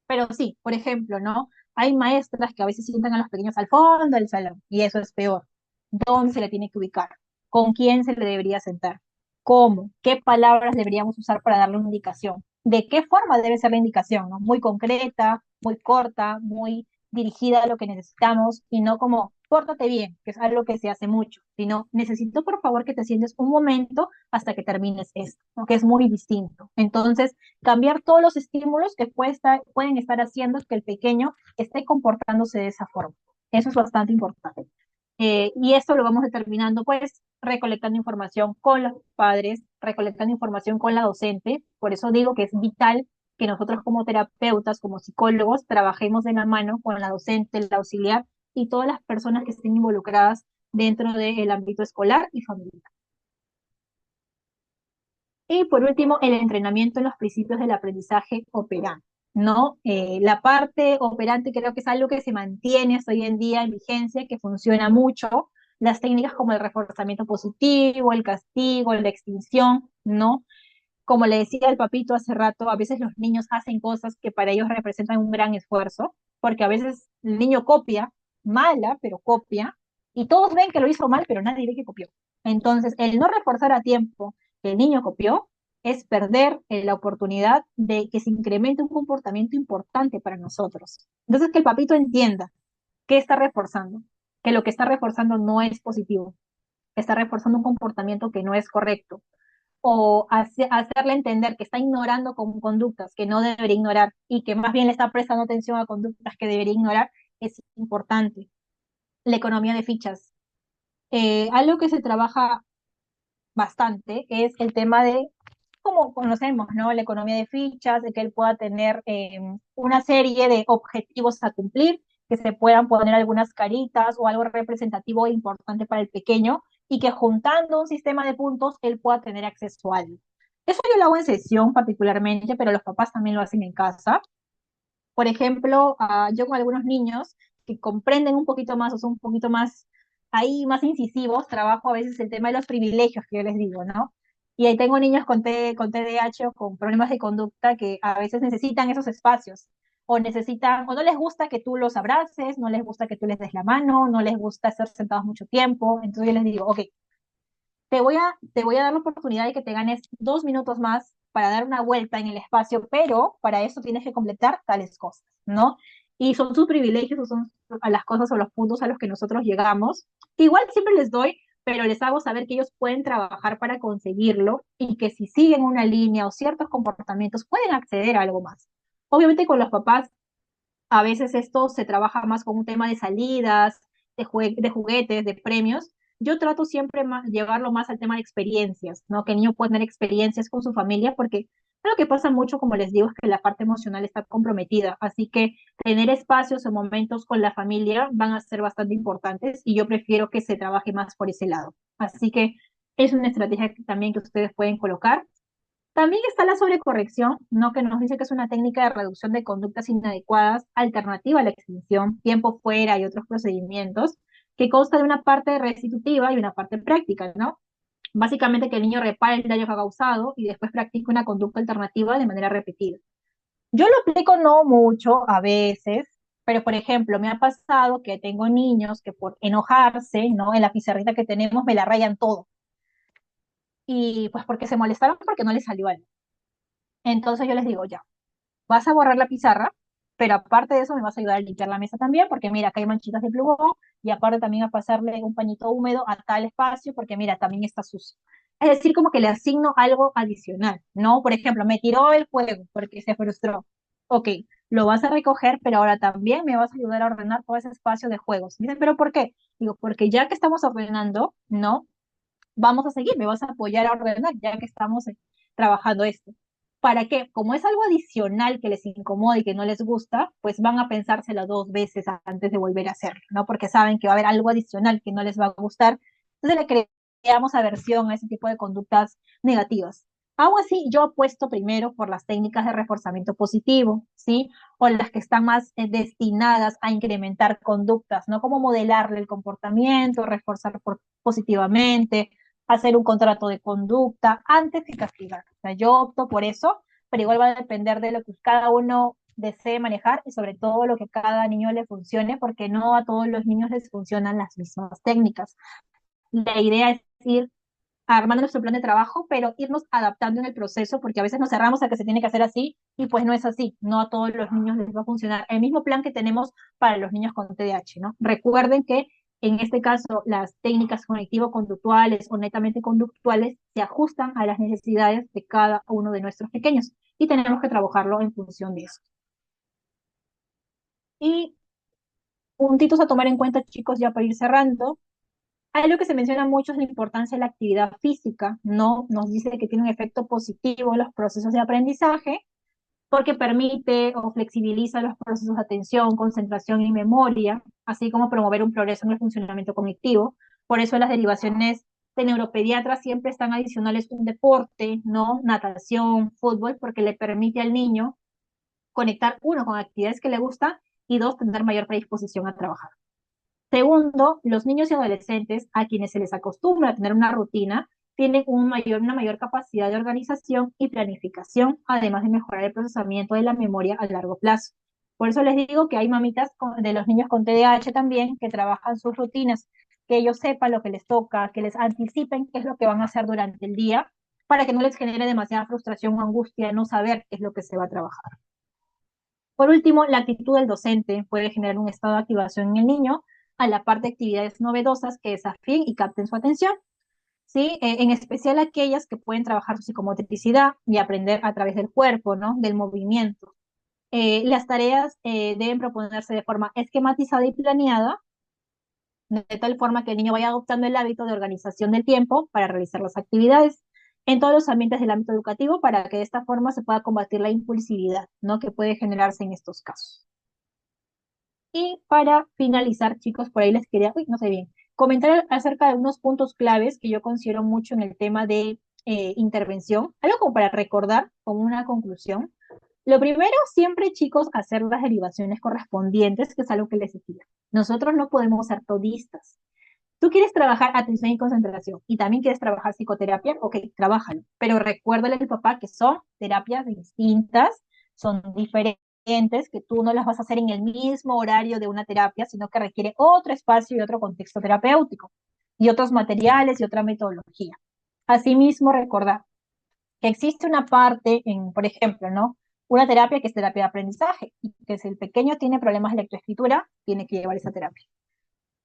Pero sí, por ejemplo, ¿no? Hay maestras que a veces sientan a los pequeños al fondo del salón, y eso es peor. ¿Dónde se le tiene que ubicar? ¿Con quién se le debería sentar? ¿Cómo? ¿Qué palabras deberíamos usar para darle una indicación? ¿De qué forma debe ser la indicación? ¿No? Muy concreta, muy corta, muy dirigida a lo que necesitamos y no como, pórtate bien, que es algo que se hace mucho, sino necesito por favor que te sientes un momento hasta que termines esto, ¿no? Que es muy distinto. Entonces, cambiar todos los estímulos que pueden estar haciendo que el pequeño esté comportándose de esa forma. Eso es bastante importante. Y esto lo vamos determinando, pues, recolectando información con los padres, recolectando información con la docente. Por eso digo que es vital que nosotros como terapeutas, como psicólogos, trabajemos de la mano con la docente, el auxiliar y todas las personas que estén involucradas dentro del ámbito escolar y familiar. Y por último, el entrenamiento en los principios del aprendizaje operante, ¿no? La parte operante creo que es algo que se mantiene hasta hoy en día en vigencia, que funciona mucho. Las técnicas como el reforzamiento positivo, el castigo, la extinción, ¿no? Como le decía el papito hace rato, a veces los niños hacen cosas que para ellos representan un gran esfuerzo, porque a veces el niño copia, mala, pero copia, y todos ven que lo hizo mal, pero nadie ve que copió. Entonces, el no reforzar a tiempo que el niño copió es perder la oportunidad de que se incremente un comportamiento importante para nosotros. Entonces, que el papito entienda qué está reforzando, que lo que está reforzando no es positivo, está reforzando un comportamiento que no es correcto. o hacerle entender que está ignorando conductas que no debería ignorar y que más bien le está prestando atención a conductas que debería ignorar, es importante. La economía de fichas. Algo que se trabaja bastante es el tema de, como conocemos, ¿no? La economía de fichas, de que él pueda tener una serie de objetivos a cumplir, que se puedan poner algunas caritas o algo representativo e importante para el pequeño, y que juntando un sistema de puntos, él pueda tener acceso a algo. Eso yo lo hago en sesión particularmente, pero los papás también lo hacen en casa. Por ejemplo, yo con algunos niños que comprenden un poquito más o son un poquito más ahí, más incisivos, trabajo a veces el tema de los privilegios que yo les digo, ¿no? Y ahí tengo niños con TDAH o con problemas de conducta que a veces necesitan esos espacios o necesitan, o no les gusta que tú los abraces, no les gusta que tú les des la mano, no les gusta estar sentados mucho tiempo. Entonces yo les digo, ok, te voy a dar la oportunidad de que te ganes 2 minutos más para dar una vuelta en el espacio, pero para eso tienes que completar tales cosas, ¿no? Y son sus privilegios, o son a las cosas o los puntos a los que nosotros llegamos. Igual siempre les doy, pero les hago saber que ellos pueden trabajar para conseguirlo y que si siguen una línea o ciertos comportamientos pueden acceder a algo más. Obviamente con los papás a veces esto se trabaja más con un tema de salidas, de juguetes, de premios. Yo trato siempre llevarlo más al tema de experiencias, ¿no? Que el niño pueda tener experiencias con su familia, porque lo que pasa mucho, como les digo, es que la parte emocional está comprometida. Así que tener espacios o momentos con la familia van a ser bastante importantes y yo prefiero que se trabaje más por ese lado. Así que es una estrategia también que ustedes pueden colocar. También está la sobrecorrección, ¿no? Que nos dice que es una técnica de reducción de conductas inadecuadas, alternativa a la extinción, tiempo fuera y otros procedimientos, que consta de una parte restitutiva y una parte práctica, ¿no? Básicamente que el niño repare el daño que ha causado y después practique una conducta alternativa de manera repetida. Yo lo aplico no mucho a veces, pero por ejemplo, me ha pasado que tengo niños que por enojarse, ¿no? En la pizarrita que tenemos me la rayan todo. Y pues porque se molestaron porque no les salió algo. Entonces yo les digo, ya, vas a borrar la pizarra, pero aparte de eso me vas a ayudar a limpiar la mesa también, porque mira, acá hay manchitas de plumón, y aparte también a pasarle un pañito húmedo a tal espacio, porque mira, también está sucio. Es decir, como que le asigno algo adicional, ¿no? Por ejemplo, me tiró el juego porque se frustró. Ok, lo vas a recoger, pero ahora también me vas a ayudar a ordenar todo ese espacio de juegos. Dicen, ¿pero por qué? Digo, porque ya que estamos ordenando, ¿no? Vamos a seguir, me vas a apoyar a ordenar, ya que estamos trabajando esto. ¿Para qué? Como es algo adicional que les incomoda y que no les gusta, pues van a pensárselo 2 veces antes de volver a hacerlo, ¿no? Porque saben que va a haber algo adicional que no les va a gustar. Entonces le creamos aversión a ese tipo de conductas negativas. Aún así, yo apuesto primero por las técnicas de reforzamiento positivo, ¿sí? O las que están más destinadas a incrementar conductas, ¿no? Como modelarle el comportamiento, reforzar positivamente, hacer un contrato de conducta antes que castigar. O sea, yo opto por eso, pero igual va a depender de lo que cada uno desee manejar y sobre todo lo que a cada niño le funcione, porque no a todos los niños les funcionan las mismas técnicas. La idea es ir armando nuestro plan de trabajo, pero irnos adaptando en el proceso, porque a veces nos cerramos a que se tiene que hacer así y pues no es así, no a todos los niños les va a funcionar el mismo plan que tenemos para los niños con TDAH, ¿no? Recuerden que en este caso las técnicas cognitivo-conductuales o netamente conductuales se ajustan a las necesidades de cada uno de nuestros pequeños y tenemos que trabajarlo en función de eso. Y puntitos a tomar en cuenta, chicos, ya para ir cerrando. Algo que se menciona mucho es la importancia de la actividad física, ¿no? Nos dice que tiene un efecto positivo en los procesos de aprendizaje porque permite o flexibiliza los procesos de atención, concentración y memoria, así como promover un progreso en el funcionamiento cognitivo. Por eso las derivaciones de neuropediatras siempre están adicionales un deporte, ¿no? Natación, fútbol, porque le permite al niño conectar, uno, con actividades que le gustan y dos, tener mayor predisposición a trabajar. Segundo, los niños y adolescentes a quienes se les acostumbra a tener una rutina tienen una mayor capacidad de organización y planificación, además de mejorar el procesamiento de la memoria a largo plazo. Por eso les digo que hay mamitas de los niños con TDAH también que trabajan sus rutinas, que ellos sepan lo que les toca, que les anticipen qué es lo que van a hacer durante el día, para que no les genere demasiada frustración o angustia no saber qué es lo que se va a trabajar. Por último, la actitud del docente puede generar un estado de activación en el niño a la par de actividades novedosas que desafíen y capten su atención. ¿sí? En especial aquellas que pueden trabajar su psicomotricidad y aprender a través del cuerpo, ¿no? Del movimiento. Las tareas deben proponerse de forma esquematizada y planeada, de tal forma que el niño vaya adoptando el hábito de organización del tiempo para realizar las actividades en todos los ambientes del ámbito educativo para que de esta forma se pueda combatir la impulsividad, ¿no? Que puede generarse en estos casos. Y para finalizar, chicos, por ahí les quería, uy, no sé bien, comentar acerca de unos puntos claves que yo considero mucho en el tema de intervención, algo como para recordar como una conclusión. Lo primero, siempre, chicos, hacer las derivaciones correspondientes, que es algo que les decía. Nosotros no podemos ser todistas. Tú quieres trabajar atención y concentración y también quieres trabajar psicoterapia, ok, trabájalo. Pero recuérdale al papá que son terapias distintas, son diferentes, que tú no las vas a hacer en el mismo horario de una terapia, sino que requiere otro espacio y otro contexto terapéutico, y otros materiales y otra metodología. Asimismo, recordar que existe una parte en, por ejemplo, ¿no? Una terapia que es terapia de aprendizaje, y que si el pequeño tiene problemas de lectoescritura, tiene que llevar esa terapia.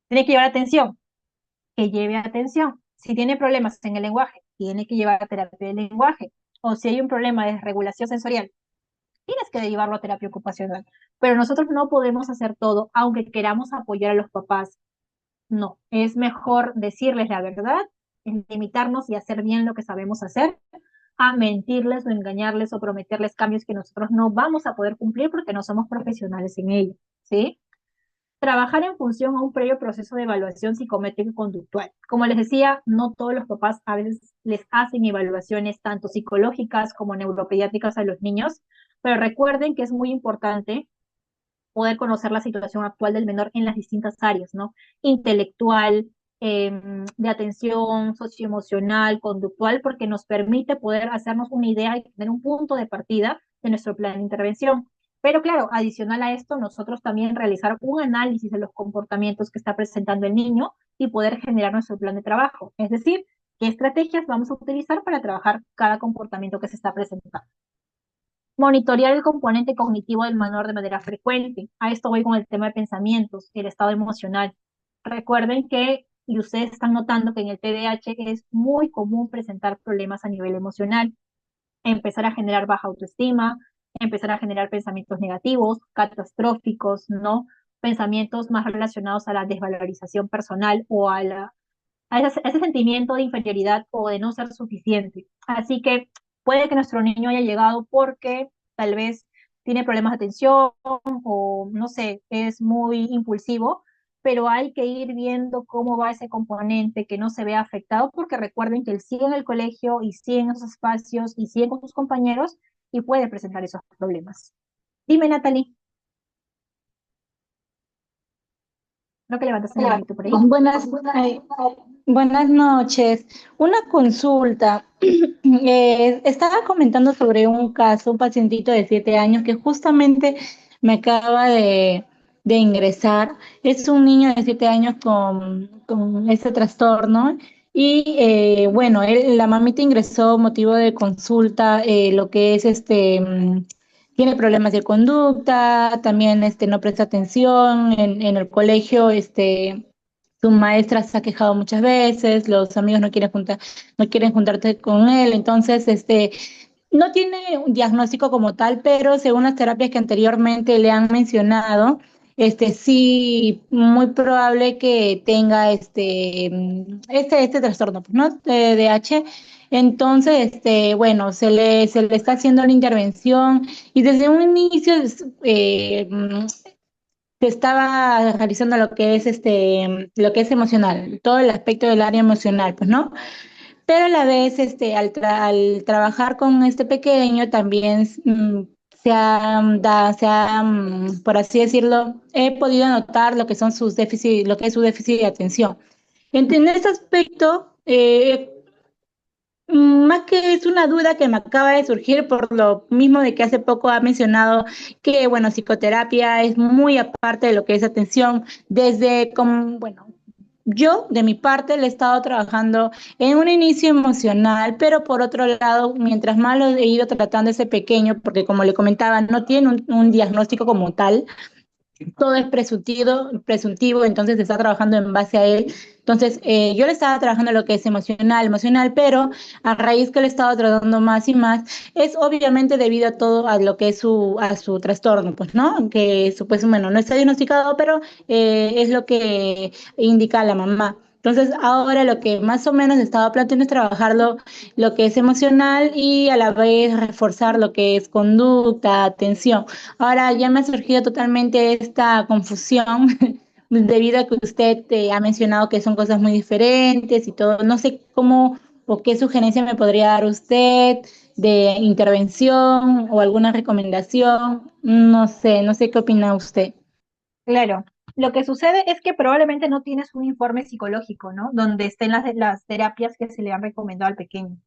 Tiene que llevar atención, que lleve atención. Si tiene problemas en el lenguaje, tiene que llevar a terapia de lenguaje. O si hay un problema de regulación sensorial, tienes que llevarlo a terapia ocupacional. Pero nosotros no podemos hacer todo, aunque queramos apoyar a los papás. No, es mejor decirles la verdad, limitarnos y hacer bien lo que sabemos hacer, a mentirles o engañarles o prometerles cambios que nosotros no vamos a poder cumplir porque no somos profesionales en ello, ¿sí? Trabajar en función a un previo proceso de evaluación psicométrica y conductual. Como les decía, no todos los papás a veces les hacen evaluaciones tanto psicológicas como neuropediátricas a los niños, pero recuerden que es muy importante poder conocer la situación actual del menor en las distintas áreas, ¿no? Intelectual, de atención, socioemocional, conductual, porque nos permite poder hacernos una idea y tener un punto de partida de nuestro plan de intervención. Pero claro, adicional a esto, nosotros también realizar un análisis de los comportamientos que está presentando el niño y poder generar nuestro plan de trabajo. Es decir, qué estrategias vamos a utilizar para trabajar cada comportamiento que se está presentando. Monitorear el componente cognitivo del menor de manera frecuente. A esto voy con el tema de pensamientos, el estado emocional. Recuerden que, y ustedes están notando que en el TDAH es muy común presentar problemas a nivel emocional, empezar a generar baja autoestima, empezar a generar pensamientos negativos, catastróficos, ¿no? Pensamientos más relacionados a la desvalorización personal o a ese sentimiento de inferioridad o de no ser suficiente. Así que puede que nuestro niño haya llegado porque tal vez tiene problemas de atención o no sé, es muy impulsivo, pero hay que ir viendo cómo va ese componente que no se vea afectado, porque recuerden que él sigue en el colegio y sigue en esos espacios y sigue con sus compañeros y puede presentar esos problemas. Dime, Natalie, creo que levantaste la manito por ahí. Buenas noches. Una consulta. Estaba comentando sobre un caso, un pacientito de 7 años que justamente me acaba de ingresar. Es un niño de 7 años con este trastorno. Y bueno, la mamita ingresó motivo de consulta, lo que es tiene problemas de conducta, también no presta atención en el colegio, su maestra se ha quejado muchas veces, los amigos no quieren juntarse con él, entonces no tiene un diagnóstico como tal, pero según las terapias que anteriormente le han mencionado, sí, muy probable que tenga este trastorno, pues, ¿no? TDAH. Entonces, bueno, se le está haciendo una intervención y desde un inicio se estaba realizando lo que es emocional, todo el aspecto del área emocional, pues, ¿no? Pero a la vez, al trabajar con este pequeño, también por así decirlo, he podido notar lo que son sus déficits, lo que es su déficit de atención. En este aspecto, más que es una duda que me acaba de surgir por lo mismo de que hace poco ha mencionado que, bueno, psicoterapia es muy aparte de lo que es atención, bueno, yo, de mi parte, le he estado trabajando en un inicio emocional, pero por otro lado, mientras más lo he ido tratando ese pequeño, porque como le comentaba, no tiene un diagnóstico como tal, todo es presuntivo, entonces se está trabajando en base a él. Entonces, yo le estaba trabajando lo que es emocional, pero a raíz que le estaba tratando más y más, es obviamente debido a todo, a lo que es a su trastorno, pues, ¿no? Que pues, bueno, no está diagnosticado, pero es lo que indica la mamá. Entonces, ahora lo que más o menos estaba planteando es trabajarlo lo que es emocional y a la vez reforzar lo que es conducta, atención. Ahora ya me ha surgido totalmente esta confusión debido a que usted ha mencionado que son cosas muy diferentes y todo. No sé cómo o qué sugerencia me podría dar usted de intervención o alguna recomendación. No sé qué opina usted. Claro, lo que sucede es que probablemente no tienes un informe psicológico, ¿no? Donde estén las terapias que se le han recomendado al pequeño.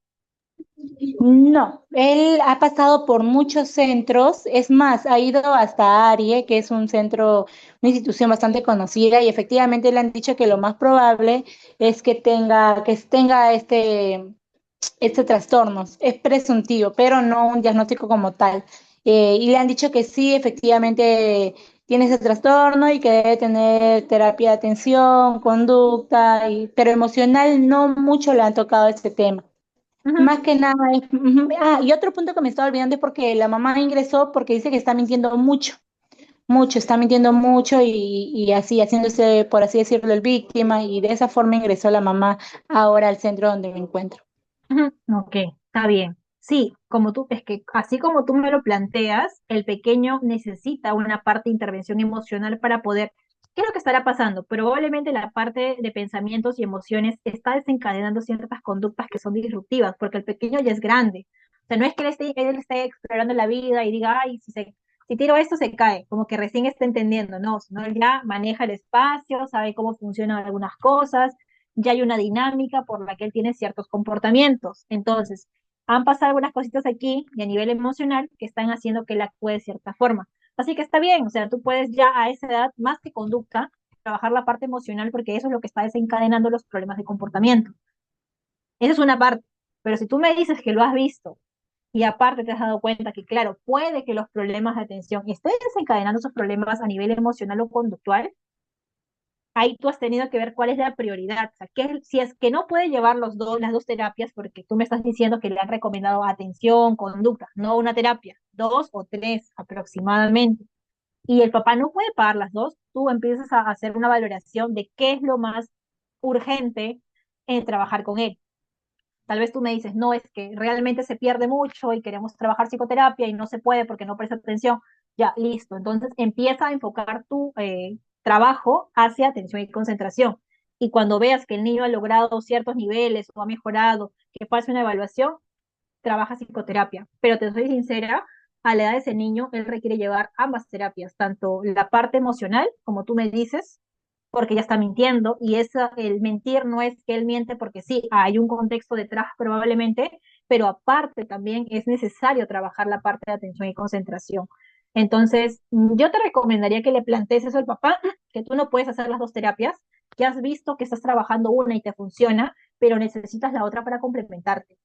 No, él ha pasado por muchos centros, es más, ha ido hasta ARIE, que es un centro, una institución bastante conocida, y efectivamente le han dicho que lo más probable es que tenga este trastorno. Es presuntivo, pero no un diagnóstico como tal. Y le han dicho que sí, efectivamente tiene ese trastorno y que debe tener terapia de atención, conducta, pero emocional no mucho le han tocado este tema. Ujú. Más que nada es, y otro punto que me estaba olvidando es porque la mamá ingresó porque dice que está mintiendo mucho, está mintiendo mucho y así, haciéndose, por así decirlo, el víctima, y de esa forma ingresó la mamá ahora al centro donde me encuentro. Ujú. Ok, está bien. Sí, es que así como tú me lo planteas, el pequeño necesita una parte de intervención emocional para poder, ¿qué es lo que estará pasando? Probablemente la parte de pensamientos y emociones está desencadenando ciertas conductas que son disruptivas, porque el pequeño ya es grande. O sea, no es que él esté explorando la vida y diga, ay, si tiro esto se cae, como que recién está entendiendo, no, sino él ya maneja el espacio, sabe cómo funcionan algunas cosas, ya hay una dinámica por la que él tiene ciertos comportamientos. Entonces, han pasado algunas cositas aquí y a nivel emocional que están haciendo que él actúe de cierta forma. Así que está bien, o sea, tú puedes ya a esa edad, más que conducta, trabajar la parte emocional porque eso es lo que está desencadenando los problemas de comportamiento. Esa es una parte. Pero si tú me dices que lo has visto y aparte te has dado cuenta que, claro, puede que los problemas de atención estén desencadenando esos problemas a nivel emocional o conductual, ahí tú has tenido que ver cuál es la prioridad. O sea, si es que no puede llevar las dos terapias, porque tú me estás diciendo que le han recomendado atención, conducta, no una terapia, dos o tres aproximadamente, y el papá no puede pagar las dos, tú empiezas a hacer una valoración de qué es lo más urgente en trabajar con él. Tal vez tú me dices, no, es que realmente se pierde mucho y queremos trabajar psicoterapia y no se puede porque no presta atención. Ya, listo. Entonces empieza a enfocar tu trabajo hacia atención y concentración. Y cuando veas que el niño ha logrado ciertos niveles o ha mejorado, que pase una evaluación, trabaja psicoterapia. Pero te soy sincera, a la edad de ese niño, él requiere llevar ambas terapias, tanto la parte emocional, como tú me dices, porque ya está mintiendo, y el mentir no es que él miente porque sí, hay un contexto detrás probablemente, pero aparte también es necesario trabajar la parte de atención y concentración. Entonces, yo te recomendaría que le plantees eso al papá, que tú no puedes hacer las dos terapias, que has visto que estás trabajando una y te funciona, pero necesitas la otra para complementarte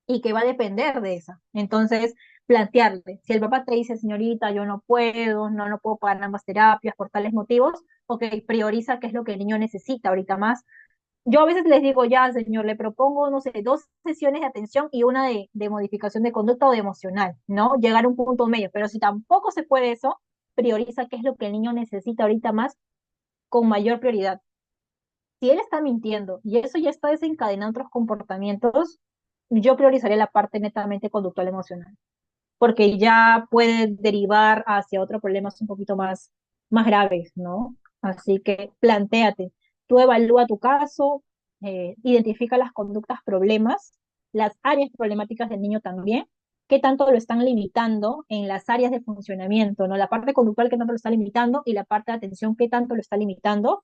y que va a depender de esa. Entonces, plantearle, si el papá te dice, señorita, yo no puedo, no puedo pagar ambas terapias por tales motivos, ok, prioriza qué es lo que el niño necesita ahorita más. Yo a veces les digo, ya, señor, le propongo, no sé, dos sesiones de atención y una de modificación de conducta o de emocional, ¿no? Llegar a un punto medio, pero si tampoco se puede eso, prioriza qué es lo que el niño necesita ahorita más con mayor prioridad. Si él está mintiendo y eso ya está desencadenando otros comportamientos, yo priorizaría la parte netamente conductual emocional, porque ya puede derivar hacia otros problemas un poquito más graves, ¿no? Así que plantéate, tú evalúa tu caso, identifica las conductas problemas, las áreas problemáticas del niño también, qué tanto lo están limitando en las áreas de funcionamiento, ¿no? La parte conductual, qué tanto lo está limitando, y la parte de atención, qué tanto lo está limitando.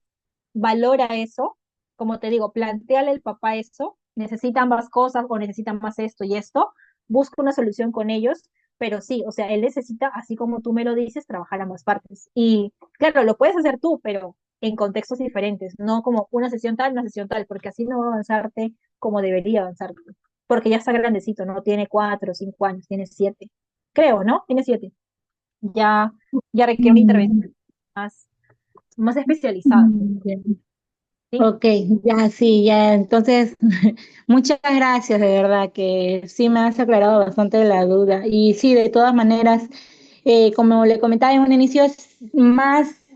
Valora eso, como te digo, planteale al papá eso, necesita ambas cosas o necesita más esto y esto, busca una solución con ellos, pero sí, o sea, él necesita, así como tú me lo dices, trabajar ambas partes. Y claro, lo puedes hacer tú, pero en contextos diferentes, no como una sesión tal, porque así no va a avanzarte como debería avanzarte, porque ya está grandecito, no tiene 4 o 5 años, tiene 7, creo, ¿no? Tiene 7, ya requiere una Mm, intervención. más especializado, Ya. ¿sí? Ok, ya sí, ya. Entonces, muchas gracias, de verdad, que sí me has aclarado bastante la duda. Y sí, de todas maneras, como le comentaba en un inicio, es más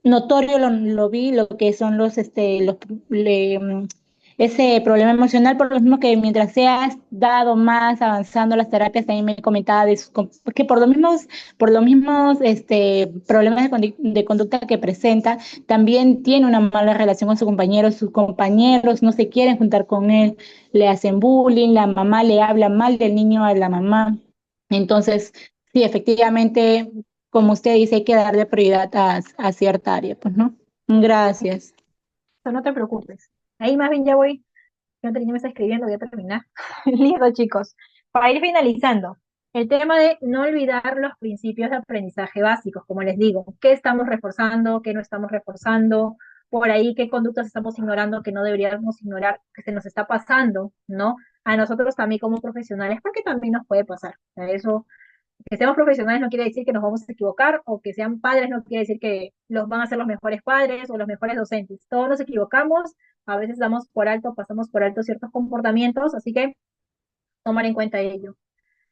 notorio lo vi, lo que son ese problema emocional, por lo mismo que mientras se ha dado más avanzando las terapias, también me comentaba que por los mismos problemas de conducta que presenta, también tiene una mala relación con sus compañeros no se quieren juntar con él, le hacen bullying, la mamá le habla mal del niño a la mamá. Entonces, sí, efectivamente, como usted dice, hay que darle prioridad a cierta área, pues, ¿no? Gracias. No te preocupes. Ahí más bien ya voy. Ya me está escribiendo, voy a terminar. Listo, chicos. Para ir finalizando, el tema de no olvidar los principios de aprendizaje básicos, como les digo, qué estamos reforzando, qué no estamos reforzando, por ahí qué conductas estamos ignorando que no deberíamos ignorar, que se nos está pasando, ¿no? A nosotros también como profesionales, porque también nos puede pasar. O sea, eso, que seamos profesionales no quiere decir que nos vamos a equivocar, o que sean padres no quiere decir que los van a ser los mejores padres o los mejores docentes. Todos nos equivocamos, a veces damos por alto, pasamos por alto ciertos comportamientos, así que tomar en cuenta ello.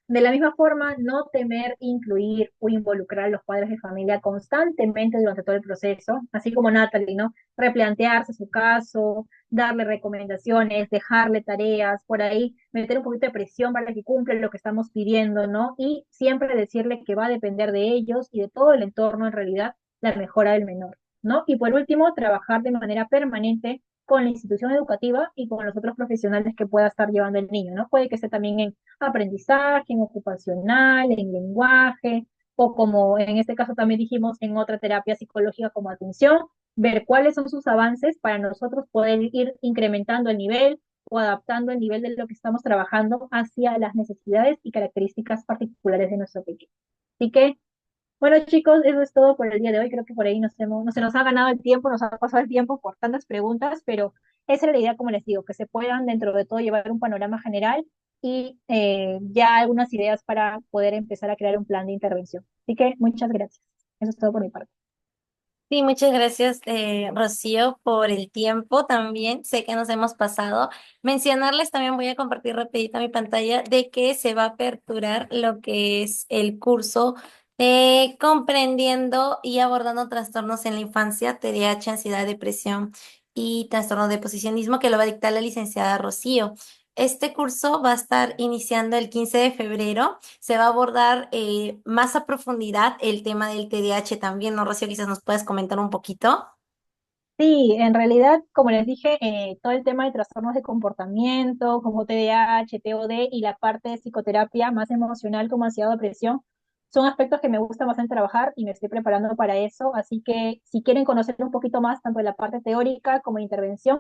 De la misma forma, no temer incluir o involucrar a los padres de familia constantemente durante todo el proceso, así como Natalie, ¿no? Replantearse su caso, darle recomendaciones, dejarle tareas, por ahí meter un poquito de presión para que cumpla lo que estamos pidiendo, ¿no? Y siempre decirle que va a depender de ellos y de todo el entorno en realidad la mejora del menor, ¿no? Y por último, trabajar de manera permanente con la institución educativa y con los otros profesionales que pueda estar llevando el niño, ¿no? Puede que esté también en aprendizaje, en ocupacional, en lenguaje, o como en este caso también dijimos, en otra terapia psicológica como atención, ver cuáles son sus avances para nosotros poder ir incrementando el nivel o adaptando el nivel de lo que estamos trabajando hacia las necesidades y características particulares de nuestro pequeño. Así que, bueno chicos, eso es todo por el día de hoy. Creo que por ahí no se nos ha ganado el tiempo, nos ha pasado el tiempo por tantas preguntas, pero esa era la idea, como les digo, que se puedan dentro de todo llevar un panorama general y ya algunas ideas para poder empezar a crear un plan de intervención. Así que muchas gracias. Eso es todo por mi parte. Sí, muchas gracias, Rocío, por el tiempo también. Sé que nos hemos pasado. Mencionarles también, voy a compartir rapidito mi pantalla, de que se va a aperturar lo que es el curso de Comprendiendo y Abordando Trastornos en la Infancia, TDAH, Ansiedad, Depresión y Trastorno de Posicionismo, que lo va a dictar la licenciada Rocío. Este curso va a estar iniciando el 15 de febrero. Se va a abordar más a profundidad el tema del TDAH también, ¿no, Rocío? Quizás nos puedes comentar un poquito. Sí, en realidad, como les dije, todo el tema de trastornos de comportamiento, como TDAH, TOD y la parte de psicoterapia más emocional como ansiedad o depresión, son aspectos que me gusta bastante trabajar y me estoy preparando para eso. Así que si quieren conocer un poquito más, tanto de la parte teórica como de intervención,